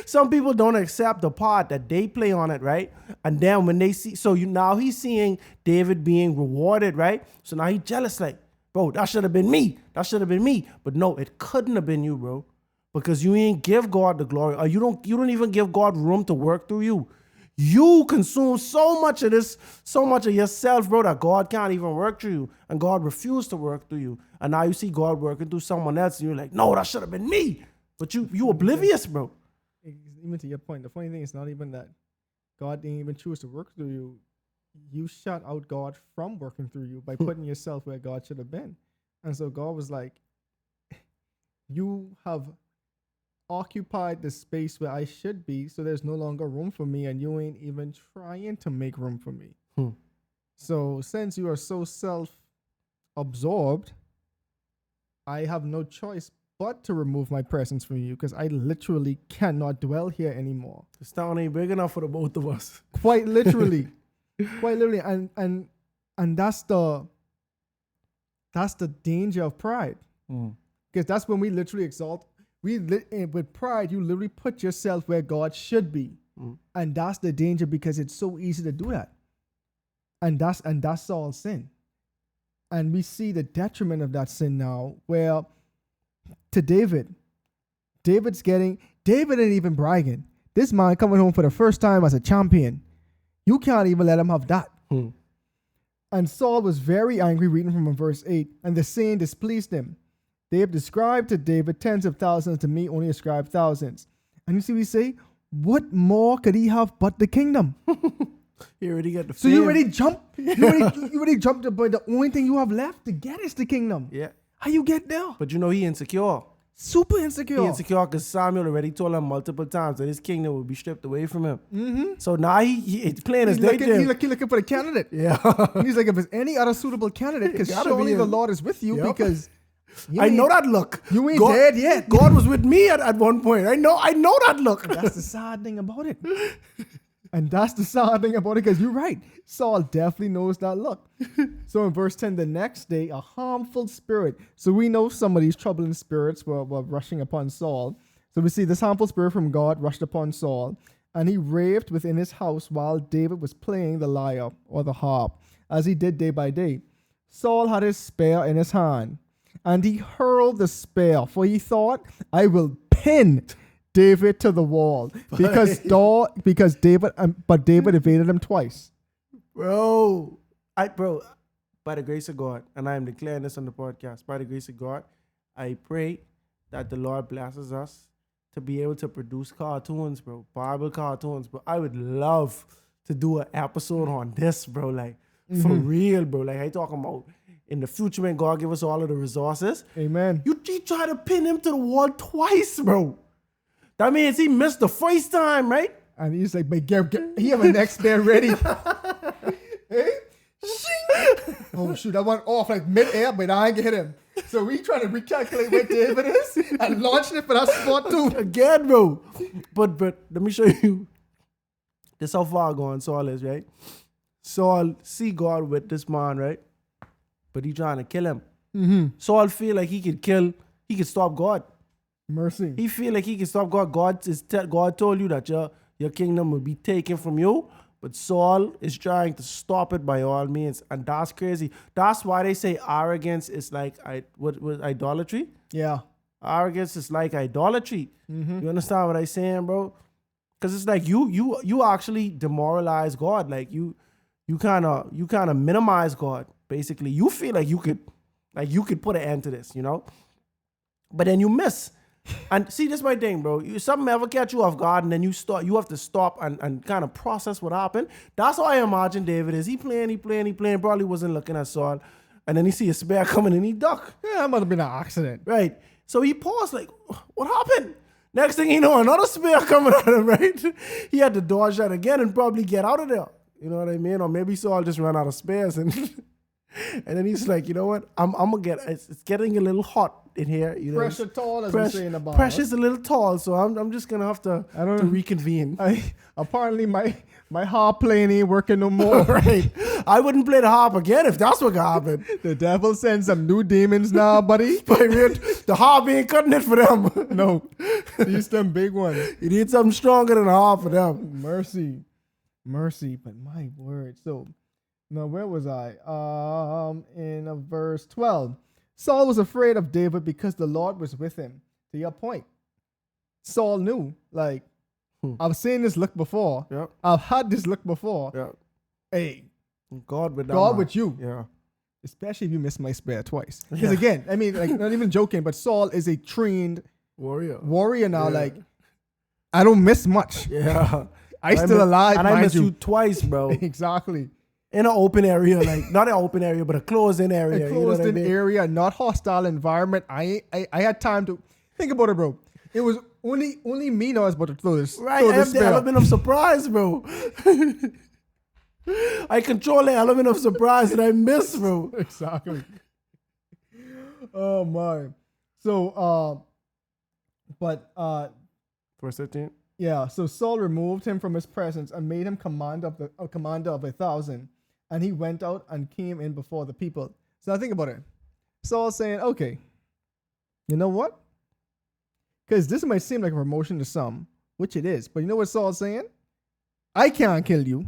Some people don't accept the part that they play on it, right? And then when they see, now he's seeing David being rewarded, right? So now he's jealous, like, bro, that should have been me. That should have been me. But no, it couldn't have been you, bro. Because you ain't give God the glory, or you don't even give God room to work through you. You consume so much of yourself, bro, that God can't even work through you. And God refused to work through you. And now you see God working through someone else, and you're like, no, that should have been me. But you oblivious, bro. Even to your point, the funny thing is not even that God didn't even choose to work through you. You shut out God from working through you by putting yourself where God should have been. And so God was like, you have occupied the space where I should be, so there's no longer room for me, and you ain't even trying to make room for me. So since you are so self-absorbed, I have no choice but to remove my presence from you, because I literally cannot dwell here anymore. This town ain't big enough for the both of us. Quite literally. Quite literally. And that's the danger of pride. Because that's when we literally exalt. With pride, you literally put yourself where God should be. And that's the danger, because it's so easy to do that. And that's all sin. And we see the detriment of that sin now, where to David ain't even bragging. This man coming home for the first time as a champion. You can't even let him have that. And Saul was very angry, reading from verse 8, and the saying displeased him. They have described to David tens of thousands, to me only ascribed thousands. And you see, we say, what more could he have but the kingdom? He already got the fame. So you already jumped. You already jumped, but the only thing you have left to get is the kingdom. Yeah. How you get there? But you know he insecure. Super insecure. He insecure because Samuel already told him multiple times that his kingdom would be stripped away from him. So now he's playing his day game. He's looking for the candidate. Yeah. And he's like, if there's any other suitable candidate, because surely the Lord is with you, because I know that look. You ain't dead yet. God was with me at one point. I know that look. That's the sad thing about it. And that's the sad thing about it, because you're right. Saul definitely knows that look. So in verse 10, the next day, a harmful spirit. So we know some of these troubling spirits were rushing upon Saul. So we see this harmful spirit from God rushed upon Saul, and he raved within his house while David was playing the lyre or the harp, as he did day by day. Saul had his spear in his hand, and he hurled the spear, for he thought, I will pin David to the wall, because David evaded him twice. Bro, by the grace of God, and I am declaring this on the podcast, by the grace of God, I pray that the Lord blesses us to be able to produce cartoons, bro, Bible cartoons, bro. I would love to do an episode on this, bro, like, for real, bro. Like, I talking about in the future when God give us all of the resources. Amen. You try to pin him to the wall twice, bro. That means he missed the first time, right? And he's like, but he have a next spear ready. Hey? Oh shoot, I went off like mid-air, but I ain't get him. So we trying to recalculate where David is and launching it for that spot too. Again, bro. But let me show you. This how far gone Saul is, right? Saul see God with this man, right? But he trying to kill him. Saul feel like he could stop God. Mercy. He feel like he can stop God. God told you that your kingdom will be taken from you. But Saul is trying to stop it by all means. And that's crazy. That's why they say arrogance is like idolatry. Yeah. Arrogance is like idolatry. You understand what I'm saying, bro? Because it's like you actually demoralize God. Like you kind of minimize God. Basically, you feel like you could put an end to this, you know? But then you miss. And see, this is my thing, bro. Something ever catch you off guard, and then you have to stop and kind of process what happened. That's how I imagine David is. He playing, probably wasn't looking at Saul. And then he see a spear coming and he duck. Yeah, that must have been an accident. Right. So he paused like, what happened? Next thing you know, another spear coming at him, right? He had to dodge that again and probably get out of there. You know what I mean? Or maybe Saul just ran out of spares and and then he's like, you know what? I'm gonna get it's getting a little hot in here. You know, Pressure tall, as we say in the bar. Pressure's a little tall, so I'm just gonna have to reconvene. Apparently my harp playing ain't working no more. Right. I wouldn't play the harp again if that's what happened. The devil sends some new demons now, buddy. The harp ain't cutting it for them. No. These them big ones. You need something stronger than a harp for them. Mercy, but my word. So now where was I? In verse 12. Saul was afraid of David because the Lord was with him. To your point. Saul knew, like, I've seen this look before. Yep. I've had this look before. Yep. Hey, God with you. Yeah. Especially if you miss my spear twice. Because again, I mean, like, not even joking, but Saul is a trained warrior now. Yeah. Like, I don't miss much. Yeah. I still alive, and I miss you twice, bro. Exactly. In an open area, like not an open area, but a closed-in area. A closed-in area, not hostile environment. I had time to think about it, bro. It was only me know I was about to throw this. Right, I have the element of surprise, bro. I control the element of surprise that I miss, bro. Exactly. Oh my. So, verse 13. Yeah. So Saul removed him from his presence and made him commander of 1,000. And he went out and came in before the people. So now think about it. Saul saying, okay, you know what? Because this might seem like a promotion to some, which it is. But you know what Saul's saying? I can't kill you.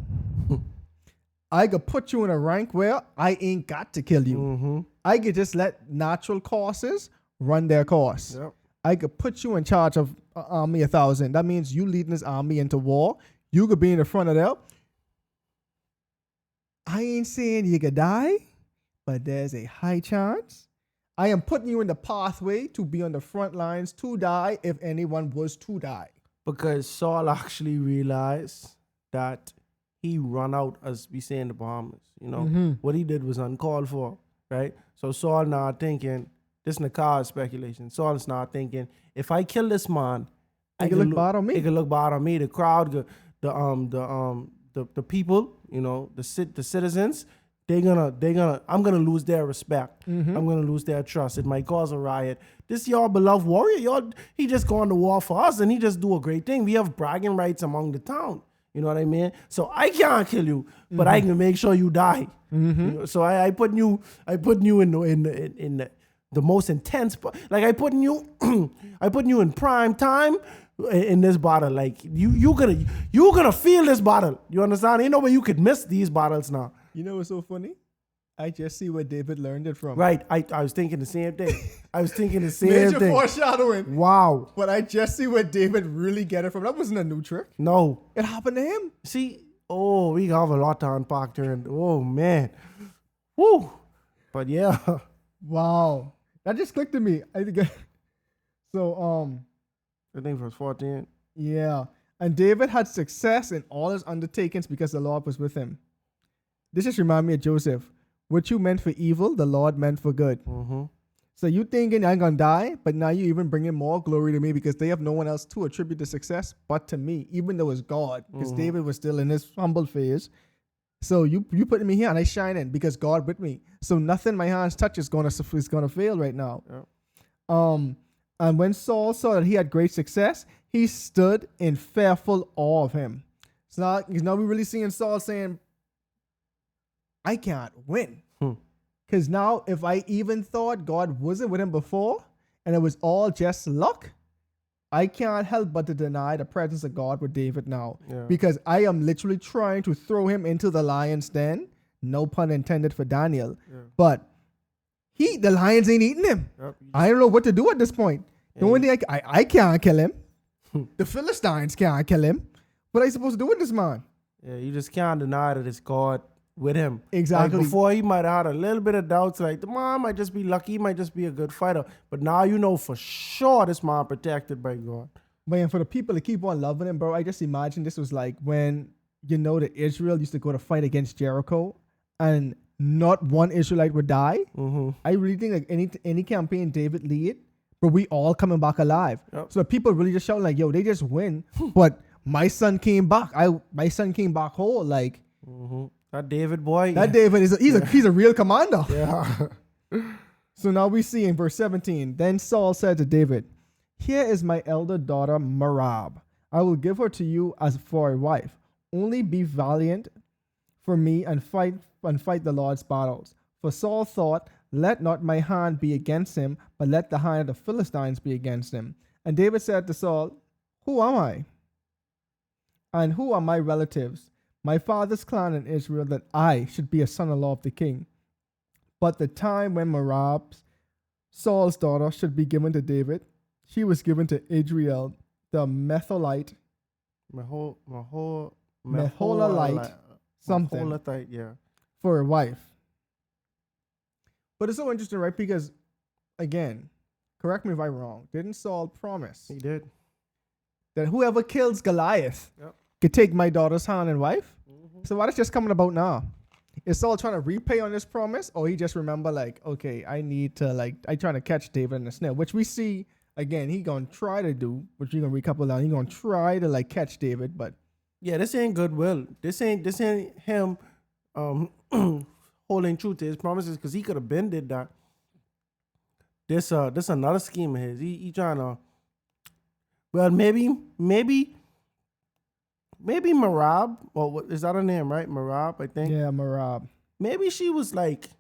I could put you in a rank where I ain't got to kill you. Mm-hmm. I could just let natural causes run their course. Yep. I could put you in charge of an army 1,000. That means you leading this army into war. You could be in the front of there. I ain't saying you could die, but there's a high chance. I am putting you in the pathway to be on the front lines to die if anyone was to die. Because Saul actually realized that he run out, as we say in the Bahamas. You know, what he did was uncalled for, right? So Saul now thinking, this Nakhaz speculation. Saul's now thinking, if I kill this man, it can look bad on me. It can look bad on me. The crowd, the people, you know, the citizens, I'm gonna lose their respect. I'm gonna lose their trust. It might cause a riot. This y'all beloved warrior, he just gone to war for us, and he just do a great thing. We have bragging rights among the town. You know what I mean? So I can't kill you, but I can make sure you die. You know, so I put you in the the most intense. Like I putting you, I putting you in prime time in this battle. Like you gonna feel this battle. You understand? Ain't no way you could miss these battles now. You know what's so funny? I just see where David learned it from. Right. I was thinking the same thing. I was thinking the same Major thing. foreshadowing. Wow. But I just see where David really get it from. That wasn't a new trick. No. It happened to him. See, we have a lot to unpack there. And, oh, man. Woo. But, yeah. Wow. That just clicked to me. I think. So, I think verse 14. yeah. And David had success in all his undertakings because the Lord was with him. This just reminds me of Joseph. What you meant for evil, the Lord meant for good. Mm-hmm. So you thinking I'm going to die, but now you even bringing more glory to me because they have no one else to attribute the success but to me, even though it's God, because David was still in his humble phase. So you putting me here and I shining because God with me. So nothing my hands touch is gonna fail right now. Yeah. And when Saul saw that he had great success, he stood in fearful awe of him. So now we're really seeing Saul saying, I can't win. Because now if I even thought God wasn't with him before and it was all just luck, I can't help but to deny the presence of God with David now. Yeah. Because I am literally trying to throw him into the lion's den. No pun intended for Daniel. Yeah. But the lions ain't eating him. Yep. I don't know what to do at this point. Yeah. The only thing I can't kill him. The Philistines can't kill him. What are you supposed to do with this man? Yeah, you just can't deny that it's God with him. Exactly. Like before, he might have had a little bit of doubts, like the man might just be lucky, he might just be a good fighter. But now you know for sure this man protected by God. But for the people to keep on loving him, bro, I just imagine this was like when, the Israel used to go to fight against Jericho and not one Israelite would die. Mm-hmm. I really think like any campaign David lead, but we all coming back alive. Yep. So the people really just shouting like, yo, they just win. But my son came back. My son came back whole. Like, that David boy. That David he's a real commander. Yeah. So now we see in verse 17, then Saul said to David, here is my elder daughter Merab. I will give her to you as for a wife. Only be valiant for me and fight the Lord's battles. For Saul thought, let not my hand be against him, but let the hand of the Philistines be against him. And David said to Saul, who am I? And who are my relatives? My father's clan in Israel, that I should be a son-in-law of the king. But the time when Merab, Saul's daughter, should be given to David, she was given to Adriel, the Metholite, Meholalite, something, Meholalite, yeah, for a wife. But it's so interesting, right? Because, again, correct me if I'm wrong, didn't Saul promise? He did. That whoever kills Goliath could take my daughter's hand and wife? Mm-hmm. So what is just coming about now? Is Saul trying to repay on this promise? Or he just remember like, okay, I trying to catch David in the snare, which we see, again, he going to try to do, which you're going to recouple down. He going to try to like catch David, but. Yeah, this ain't goodwill. This ain't him holding true to his promises, because he could have been did that. This another scheme of his. He trying to, well, maybe Merab, or what is that her name, right? Merab, I think. Yeah, Merab. Maybe she was like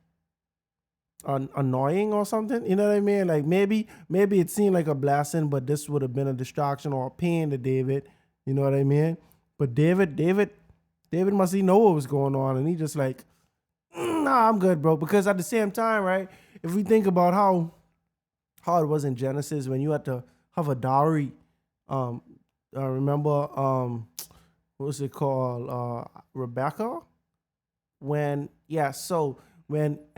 annoying or something. You know what I mean? Like maybe it seemed like a blessing, but this would have been a distraction or a pain to David. You know what I mean? But David must know what was going on, and he just like, nah, I'm good, bro. Because at the same time, right? If we think about how it was in Genesis when you had to have a dowry, I remember what was it called? Rebecca? When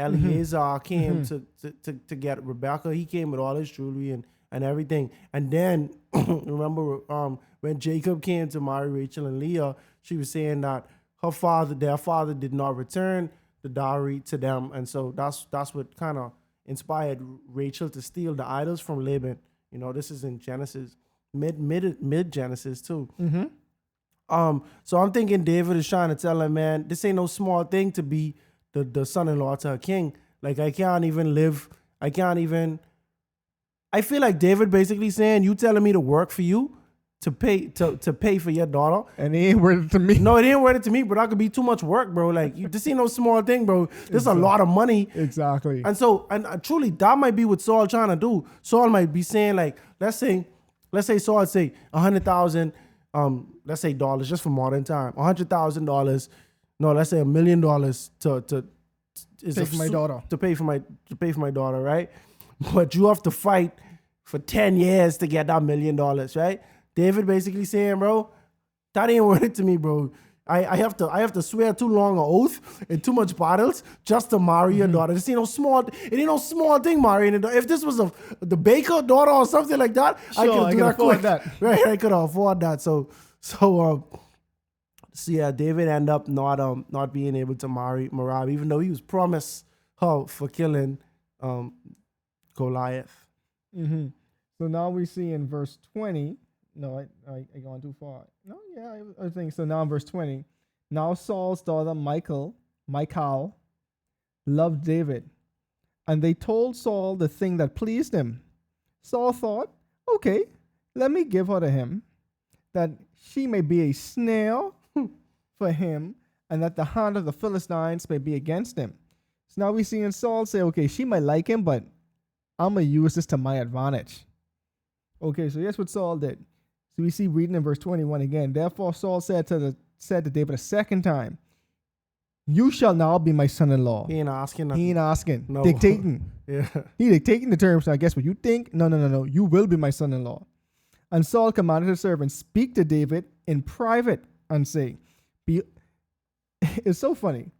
Eliezer came to get Rebecca, he came with all his jewelry and everything. And then remember when Jacob came to marry Rachel and Leah, she was saying that their father did not return the dowry to them. And so that's what kind of inspired Rachel to steal the idols from Laban. You know, this is in Genesis, mid Genesis too. Mm-hmm. So I'm thinking David is trying to tell him, man, this ain't no small thing to be the son-in-law to a king. Like I feel like David basically saying, you telling me to work for you, to pay for your daughter. And he ain't worth it to me. No, it ain't worth it to me, but that could be too much work, bro. Like, this ain't no small thing, bro. This is a lot of money. Exactly. And so, and truly, that might be what Saul trying to do. Saul might be saying, like, let's say Saul say 100,000, let's say dollars, just for modern time, $100,000. No, let's say $1 million to pay for my daughter, right? But you have to fight for 10 years to get that $1 million, right? David basically saying, bro, that ain't worth it to me, bro. I have to swear too long an oath and too much battles just to marry your daughter. It ain't no small thing marrying a daughter. If this was the baker daughter or something like that, Sure, I could do that quick. That. Right, I could afford that. So yeah, David ended up not being able to marry Merab, even though he was promised her for killing Goliath. Mm-hmm. So now we see in verse 20. No, I gone too far. No, yeah, I think so. Now in verse 20. Now Saul's daughter Michal, loved David, and they told Saul the thing that pleased him. Saul thought, okay, let me give her to him, that she may be a snare for him, and that the hand of the Philistines may be against him. So now we see in Saul say, okay, she might like him, but I'm going to use this to my advantage. Okay, so here's what Saul did. So we see reading in verse 21 again. Therefore Saul said to David a second time, you shall now be my son-in-law. He ain't asking. He ain't asking. No. Dictating. Yeah. He dictating the terms. Now guess what you think? No. You will be my son-in-law. And Saul commanded his servants, speak to David in private and say, it's so funny.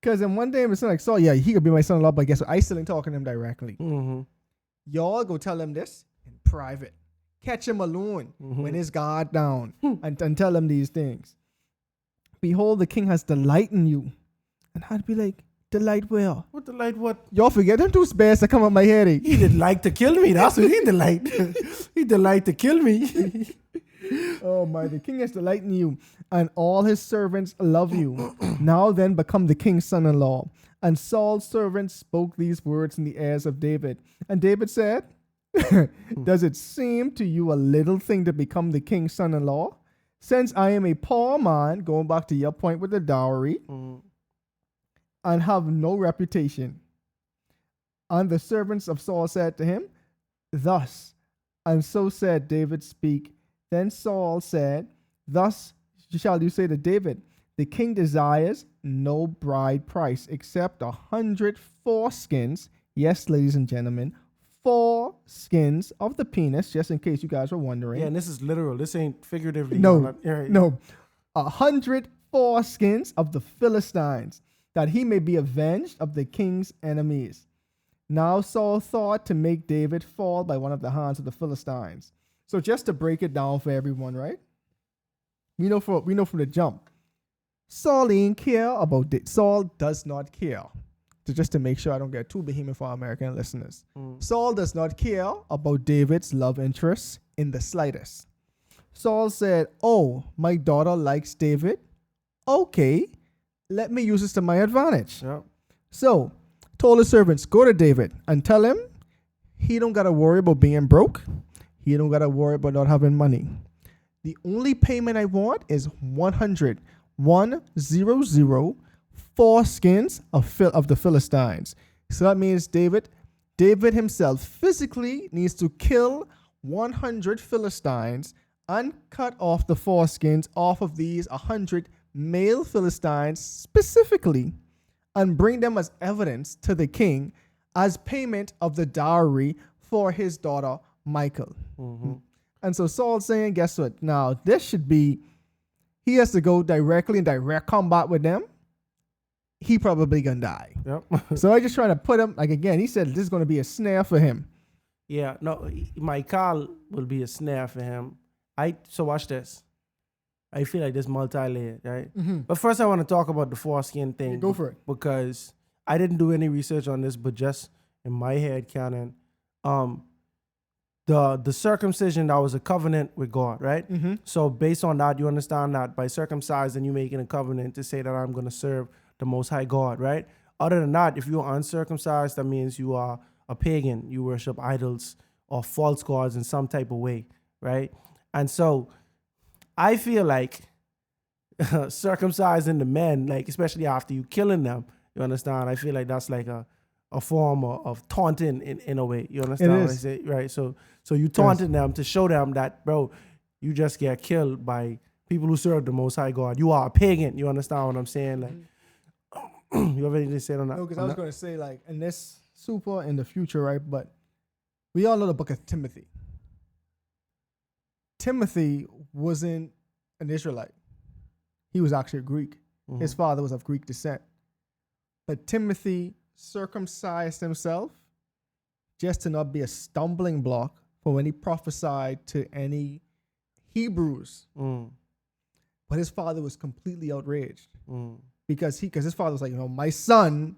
Because then one day it's like, Saul, yeah, he could be my son-in-law, but guess what? I still ain't talking to him directly. Mm-hmm. Y'all go tell him this in private. Catch him alone when his guard down and tell him these things. Behold, the king has delight in you. And I'd be like, delight where? What delight? What? Y'all forget them two spares that come up my head. He did like to kill me. That's what he delight. He delight to kill me. Oh my, the king has delight in you, and all his servants love you. Now then become the king's son-in-law. And Saul's servants spoke these words in the ears of David. And David said, does it seem to you a little thing to become the king's son-in-law? Since I am a poor man, going back to your point with the dowry, and have no reputation. And the servants of Saul said to him, thus, and so said David, speak. Then Saul said, thus shall you say to David, the king desires no bride price except 100 foreskins. Yes, ladies and gentlemen, 4 skins of the penis, just in case you guys were wondering. Yeah, and this is literal. This ain't figuratively. No. 100 foreskins of the Philistines, that he may be avenged of the king's enemies. Now Saul thought to make David fall by one of the hands of the Philistines. So just to break it down for everyone, right? We know from the jump. Saul ain't care about it. Saul does not care. Just to make sure I don't get too behemoth for our American listeners. Saul does not care about David's love interests in the slightest. Saul said, oh, my daughter likes David. Okay, let me use this to my advantage. Yep. So, told his servants, go to David and tell him he don't got to worry about being broke. He don't got to worry about not having money. The only payment I want is 100 foreskins of the Philistines. So that means David himself physically needs to kill 100 Philistines and cut off the foreskins off of these 100 male Philistines specifically, and bring them as evidence to the king as payment of the dowry for his daughter Michal. And so Saul's saying, guess what? Now this should be, he has to go directly in direct combat with them. He probably gonna die. Yep. So I just trying to put him, like, again, he said this is gonna be a snare for him. Yeah, no, Michal will be a snare for him. So watch this. I feel like this multi-layered, right? But first I want to talk about the foreskin thing. Yeah, go for it. Because I didn't do any research on this, but just in my head canon, the circumcision, that was a covenant with God, right? So based on that, you understand that by circumcising, you're making a covenant to say that I'm going to serve the Most High God, right? Other than that, if you're uncircumcised, that means you are a pagan. You worship idols or false gods in some type of way, right? And so I feel like circumcising the men, like especially after you killing them, you understand? I feel like that's like a form of taunting in a way. You understand what I say? Right. So you taunting them to show them that, bro, you just get killed by people who serve the Most High God. You are a pagan. You understand what I'm saying? Like, you have anything to say on that? No, because I was going to say, like, and this super in the future, right? But we all know the book of Timothy. Timothy wasn't an Israelite. He was actually a Greek. Mm-hmm. His father was of Greek descent. But Timothy circumcised himself just to not be a stumbling block for when he prophesied to any Hebrews. But his father was completely outraged because his father was like, my son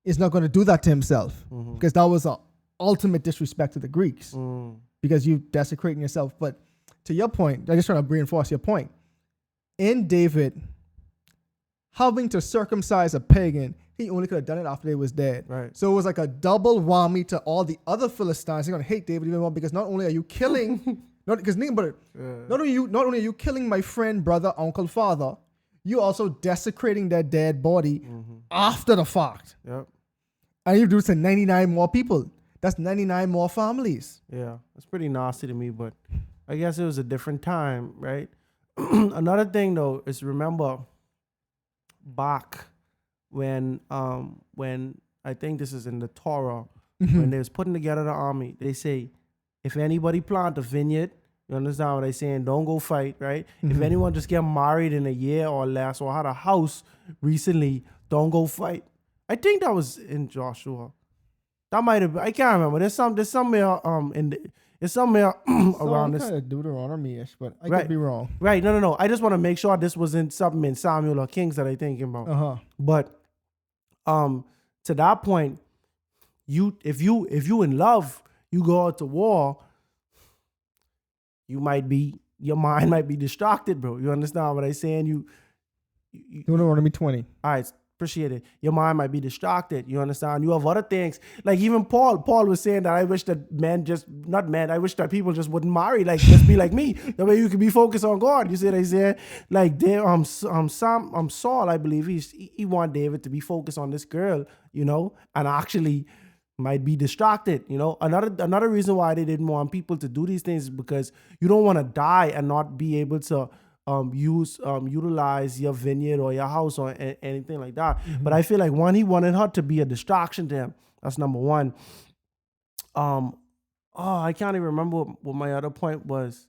is not going to do that to himself because that was an ultimate disrespect to the Greeks because you desecrating yourself. But to your point, I'm just trying to reinforce your point. In David, having to circumcise a pagan, he only could have done it after they was dead. Right. So it was like a double whammy to all the other Philistines. They're going to hate David even more because not only are you killing, not only are you killing my friend, brother, uncle, father, you also desecrating their dead body after the fact. Yep. And you do it to 99 more people. That's 99 more families. Yeah, it's pretty nasty to me, but I guess it was a different time, right? Another thing though is remember back when I think this is in the Torah, when they was putting together the army, they say, if anybody plant a vineyard, you understand what I'm saying? Don't go fight, right? If anyone just get married in a year or less or had a house recently, don't go fight. I think that was in Joshua. That might have been, I can't remember. There's somewhere it's somewhere around this. Kind of Deuteronomy-ish, but I Right. could be wrong. Right. No. I just want to make sure this wasn't something in Samuel or Kings that I thinking about. But to that point, if you in love, you go out to war, your mind might be distracted, bro. You understand what I'm saying? You Deuteronomy 20. all right, appreciate it. Your mind might be distracted. You understand? You have other things. Like even Paul was saying that I wish that I wish that people just wouldn't marry, like just be like me. That way you can be focused on God. You see what I said? Like Saul, I believe he want David to be focused on this girl, and actually might be distracted. Another reason why they didn't want people to do these things is because you don't want to die and not be able to utilize your vineyard or your house or anything like that. But I feel like he wanted her to be a distraction to him. That's number one. I can't even remember what my other point was.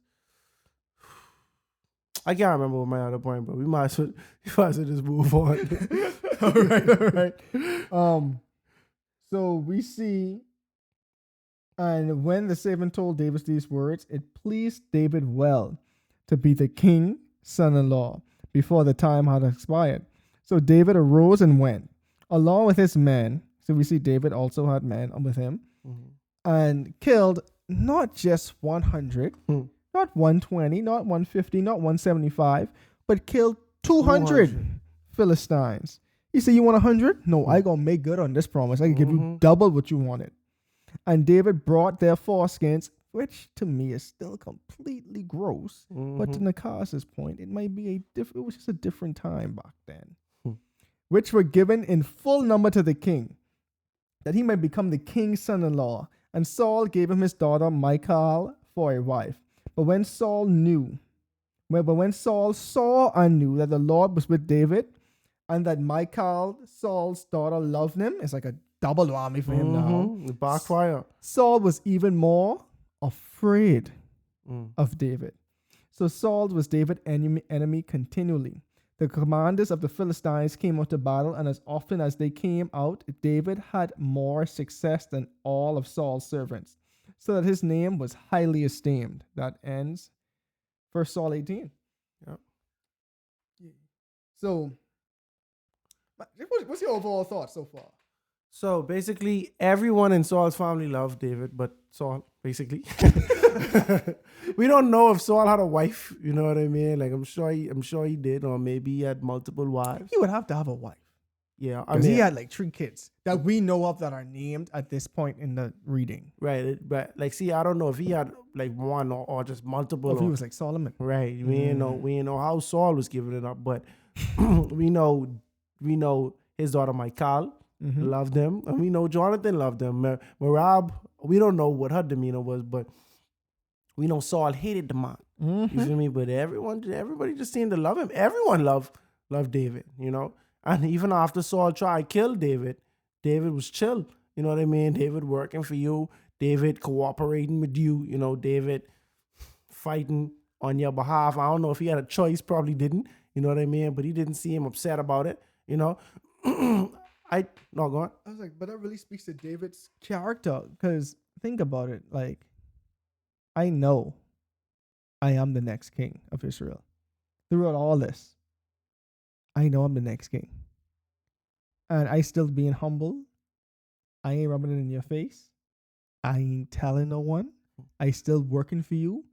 I can't remember what my other point, but we might as well just move on. All right. So we see, and when the servant told David these words, it pleased David well to be the king son-in-law before the time had expired. So David arose and went along with his men. So we see David also had men with him and killed not just 100, not 120, not 150, not 175, but killed 200 Philistines. He said, you want 100? No, I gonna make good on this promise. I can give you double what you wanted. And David brought their foreskins, which to me is still completely gross. But to Nakhaz's point, it might be it was just a different time back then, which were given in full number to the king, that he might become the king's son-in-law. And Saul gave him his daughter Michal for a wife. But when Saul saw and knew that the Lord was with David, and that Michal, Saul's daughter, loved him, it's like a double whammy for him now. Backfire. Saul was even more afraid of David. So Saul was David's enemy continually. The commanders of the Philistines came out to battle, and as often as they came out, David had more success than all of Saul's servants, so that his name was highly esteemed. That ends 1 Saul 18. Yep. So, what's your overall thoughts so far? So basically, everyone in Saul's family loved David, but Saul, basically. We don't know if Saul had a wife, you know what I mean? Like I'm sure he did, or maybe he had multiple wives. He would have to have a wife. Yeah, I Because mean, he had like 3 kids that we know of that are named at this point in the reading. right, but like, see, I don't know if he had like one or just multiple. Or if he or- was like Solomon. right, we ain't know how Saul was giving it up, but we know his daughter Michal loved him, and we know Jonathan loved him. Merab, we don't know what her demeanor was, but we know Saul hated the man. You feel me? But everybody just seemed to love him. Everyone loved David, you know. And even after Saul tried to kill David, David was chill. You know what I mean? David working for you, David cooperating with you, you know, David fighting on your behalf. I don't know if he had a choice, probably didn't, you know what I mean? But he didn't see him upset about it, you know. Go on. I was like, but that really speaks to David's character. Because think about it. Like, I know I am the next king of Israel. Throughout all this, I know I'm the next king. And I still being humble. I ain't rubbing it in your face. I ain't telling no one. I still working for you.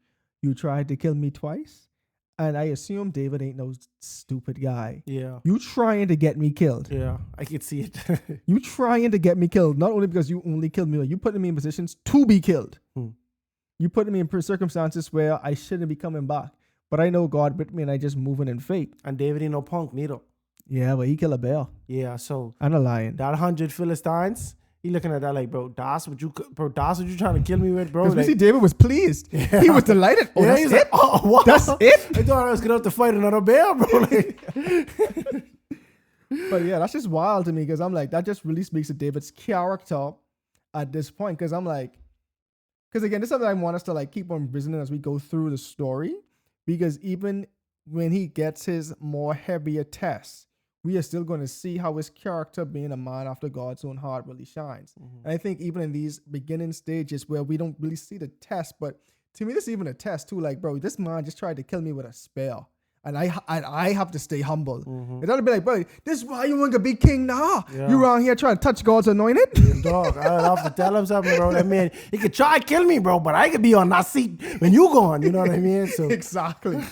You tried to kill me twice. And I assume David ain't no stupid guy. Yeah. You trying to get me killed. Yeah, I could see it. You trying to get me killed. Not only because you only killed me, but you putting me in positions to be killed. You putting me in circumstances where I shouldn't be coming back. But I know God with me and I just moving in faith. And David ain't no punk neither. Yeah, but he killed a bear Yeah, so and a lion. that 100 Philistines, he looking at that like, bro, that's what you trying to kill me with, bro. Because we Like, see David was pleased. Yeah. He was delighted. Oh, yeah, that's he's it? like, oh, what? That's it? I thought I was gonna have to fight another bear, bro. Like, But yeah, that's just wild to me because I'm like, that just really speaks to David's character at this point. Because I'm like, because again, this is something I want us to like keep on visiting as we go through the story. Because even when he gets his more heavier tests, we are still going to see how his character, being a man after God's own heart, really shines. And I think even in these beginning stages where we don't really see the test, but to me, this is even a test too. Like, bro, this man just tried to kill me with a spear. And I have to stay humble. It ought to be like, bro, this is why you want to be king now. Yeah. You around here trying to touch God's anointed? dog, I'd have to tell him something, bro. That man, he could try to kill me, bro, but I could be on that seat when you gone. You know what I mean? So Exactly.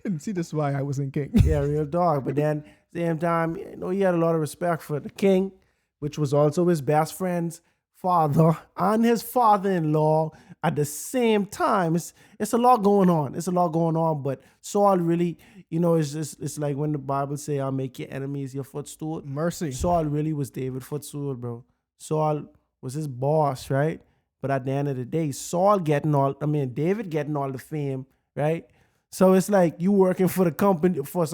And see, this is why I wasn't king. yeah, real dog. But then same time, you know, he had a lot of respect for the king, which was also his best friend's father and his father-in-law at the same time. It's a lot going on. It's a lot going on. But Saul really, you know, it's like when the Bible say, "I'll make your enemies your footstool." Mercy. Saul really was David's footstool, bro. Saul was his boss, right? But at the end of the day, David getting all the fame, right? So it's like you working for the company, for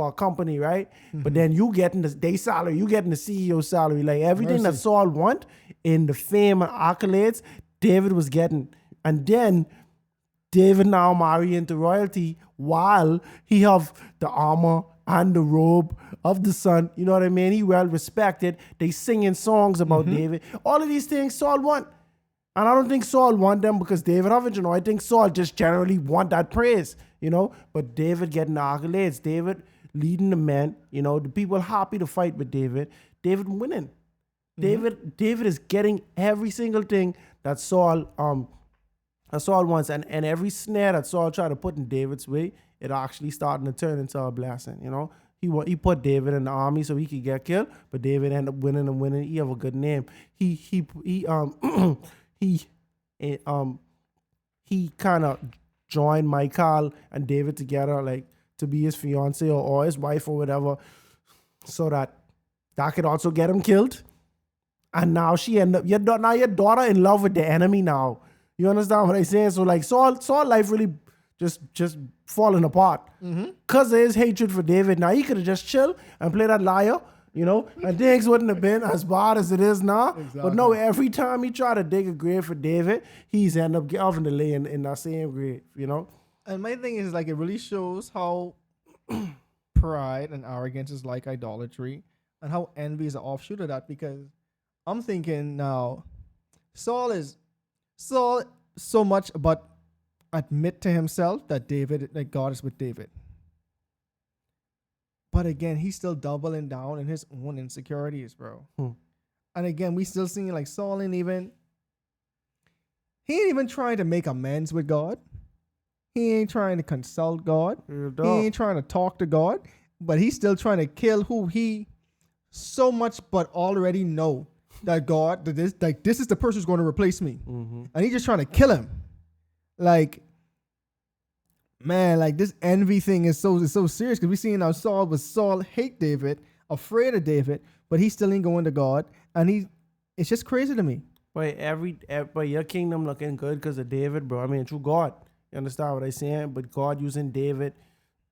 a company, right? But then you getting the day salary, you getting the CEO salary, like everything that Mercy. Saul want in the fame and accolades, David was getting. And then David now marry into royalty while he have the armor and the robe of the son. You know what I mean? He well respected. They singing songs about David. All of these things Saul want. And I don't think Saul want them because David have it, you know. I think Saul just generally want that praise, you know. But David getting the accolades. David leading the men, you know. The people happy to fight with David. David winning. David is getting every single thing that Saul wants. And every snare that Saul tried to put in David's way, it actually starting to turn into a blessing, you know. He put David in the army so he could get killed, but David ended up winning and winning. He have a good name. He kind of joined Michal and David together, like to be his fiance or his wife or whatever, so that could also get him killed. And now she end up your daughter in love with the enemy now. You understand what I'm saying? So like Saul life really just falling apart because of his hatred for David. Now he could have just chill and play that liar, you know, and things wouldn't have been as bad as it is now. Exactly. But no, every time he try to dig a grave for David, he's end up having to lay in that same grave, you know. And my thing is, like, it really shows how pride and arrogance is like idolatry and how envy is an offshoot of that. Because I'm thinking now, Saul so much but admit to himself that God is with David. But again, he's still doubling down in his own insecurities, bro. And again, we still seeing like Saul he ain't even trying to make amends with God. He ain't trying to consult God. He ain't trying to talk to God. But he's still trying to kill who he so much, but already know that God, this is the person who's going to replace me. Mm-hmm. And he's just trying to kill him. Like, man, like this envy thing is so serious, because we seen how Saul hate David, afraid of David, but he still ain't going to God, and it's just crazy to me. But your kingdom looking good because of David, bro. I mean, through God. You understand what I'm saying? But God using David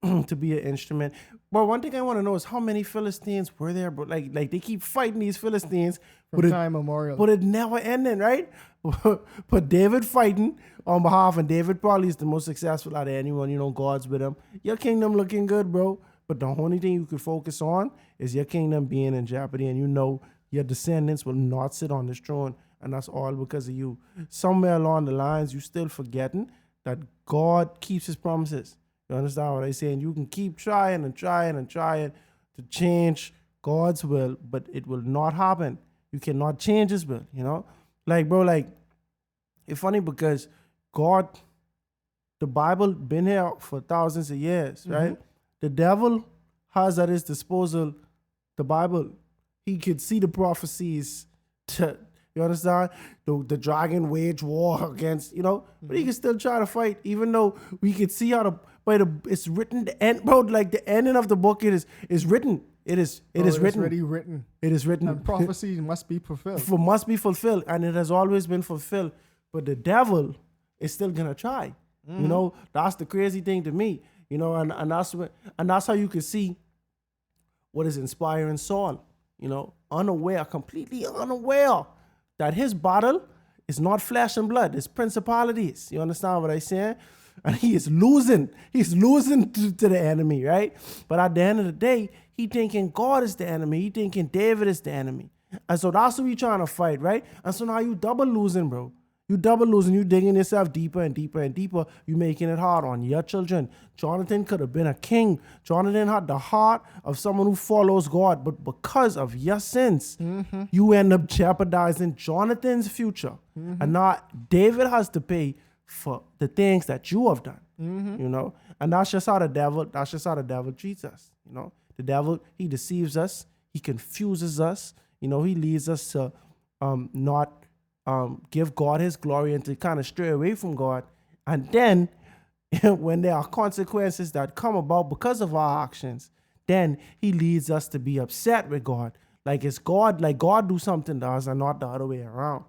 to be an instrument. But one thing I want to know is how many Philistines were there, bro? Like they keep fighting these Philistines From time memorial. but it never ending, right? But David fighting on behalf, and David probably is the most successful out of anyone. You know, God's with him. Your kingdom looking good, bro. But the only thing you could focus on is your kingdom being in jeopardy, and you know your descendants will not sit on this throne, and that's all because of you. Somewhere along the lines, you still forgetting that God keeps his promises. You understand what I'm saying? You can keep trying and trying and trying to change God's will, but it will not happen. You cannot change his will, you know? Like, bro, like, it's funny because God, the Bible been here for thousands of years, right? The devil has at his disposal the Bible. He could see the prophecies you understand? The dragon wage war against, you know, but he can still try to fight, even though we could see how it's written, the end, bro, like the ending of the book, it is written. It is written. Already written. It is written. And prophecy must be fulfilled. Must be fulfilled, and it has always been fulfilled. But the devil is still gonna try. You know, that's the crazy thing to me. You know, and that's how you can see what is inspiring Saul. You know, completely unaware that his battle is not flesh and blood, it's principalities. You understand what I'm saying? And he is losing. He's losing to the enemy, right? But at the end of the day, he thinking God is the enemy. He thinking David is the enemy. And so that's what we trying to fight, right? And so now you double losing, bro. You double losing. You digging yourself deeper and deeper and deeper. You making it hard on your children. Jonathan could have been a king. Jonathan had the heart of someone who follows God. But because of your sins, you end up jeopardizing Jonathan's future. And now David has to pay for the things that you have done. You know? And that's just how the devil treats us. You know? The devil, he deceives us. He confuses us. You know, he leads us to not give God his glory and to kind of stray away from God. And then when there are consequences that come about because of our actions, then he leads us to be upset with God. Like God do something to us and not the other way around.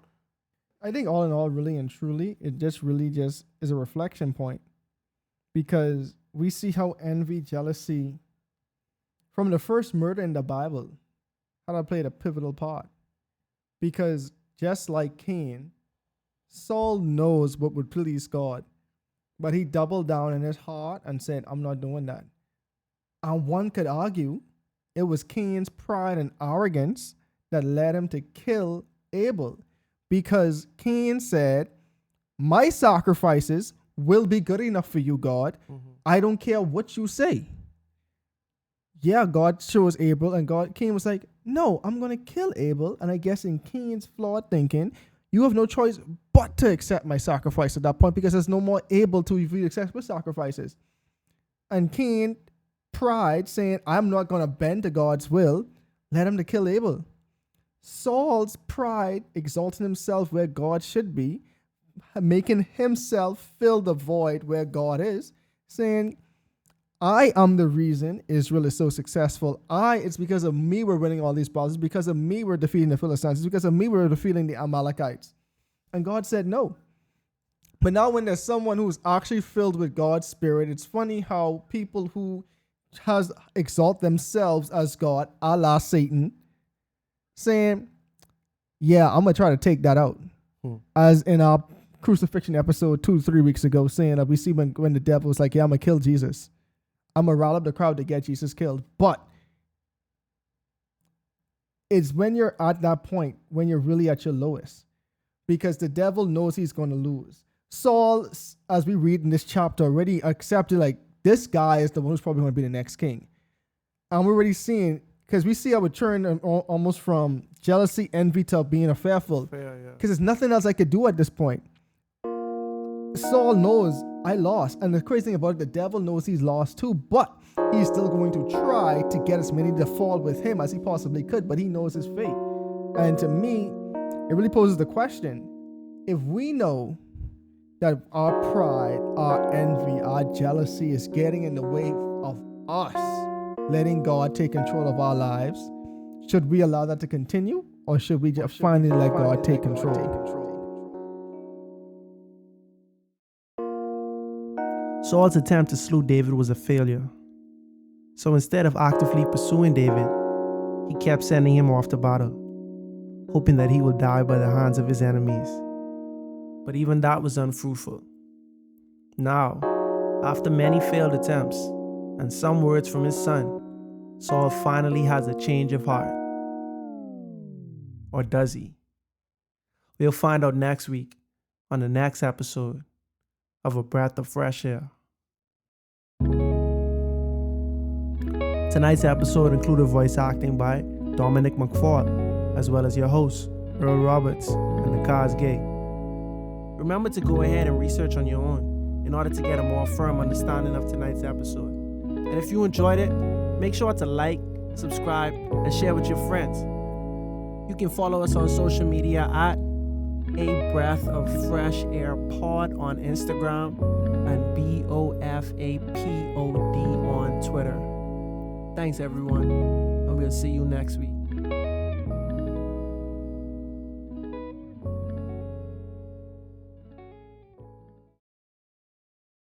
I think all in all, really and truly, it just is a reflection point, because we see how envy, jealousy, from the first murder in the Bible, how that played a pivotal part. Because just like Cain, Saul knows what would please God, but he doubled down in his heart and said, I'm not doing that. And one could argue it was Cain's pride and arrogance that led him to kill Abel, because Cain said, my sacrifices will be good enough for you, God. I don't care what you say. Yeah, God chose Abel, and Cain was like, no, I'm going to kill Abel. And I guess in Cain's flawed thinking, you have no choice but to accept my sacrifice at that point, because there's no more Abel to really accept with sacrifices. And Cain, pride, saying, I'm not going to bend to God's will, led him to kill Abel. Saul's pride, exalting himself where God should be, making himself fill the void where God is, saying, I am the reason Israel is so successful. It's because of me we're winning all these battles. It's because of me we're defeating the Philistines. It's because of me we're defeating the Amalekites. And God said no. But now when there's someone who's actually filled with God's spirit, it's funny how people who exalt themselves as God, a la Satan, saying, yeah, I'm going to try to take that out. As in our crucifixion episode 2-3 weeks ago, saying that we see when the devil was like, yeah, I'm going to kill Jesus. I'm going to rile up the crowd to get Jesus killed. But it's when you're at that point, when you're really at your lowest, because the devil knows he's going to lose. Saul, as we read in this chapter, already accepted, like, this guy is the one who's probably going to be the next king. And we're already seeing, because we see a return almost from jealousy, envy to being fearful. Because there's nothing else I could do at this point. Saul knows I lost. And the crazy thing about it, the devil knows he's lost too, but he's still going to try to get as many to fall with him as he possibly could, but he knows his fate. And to me, it really poses the question, if we know that our pride, our envy, our jealousy is getting in the way of us letting God take control of our lives, should we allow that to continue, or should we just finally let God take control? Saul's attempt to slew David was a failure. So instead of actively pursuing David, he kept sending him off to battle, hoping that he would die by the hands of his enemies. But even that was unfruitful. Now, after many failed attempts and some words from his son, Saul finally has a change of heart. Or does he? We'll find out next week on the next episode of A Breath of Fresh Air. Tonight's episode included voice acting by Dominic McFall, as well as your hosts, Earl Roberts and Nakhaz Gay. Remember to go ahead and research on your own in order to get a more firm understanding of tonight's episode. And if you enjoyed it, make sure to like, subscribe, and share with your friends. You can follow us on social media at A Breath of Fresh Air Pod on Instagram and BOFAPOD on Twitter. Thanks everyone, and we'll see you next week.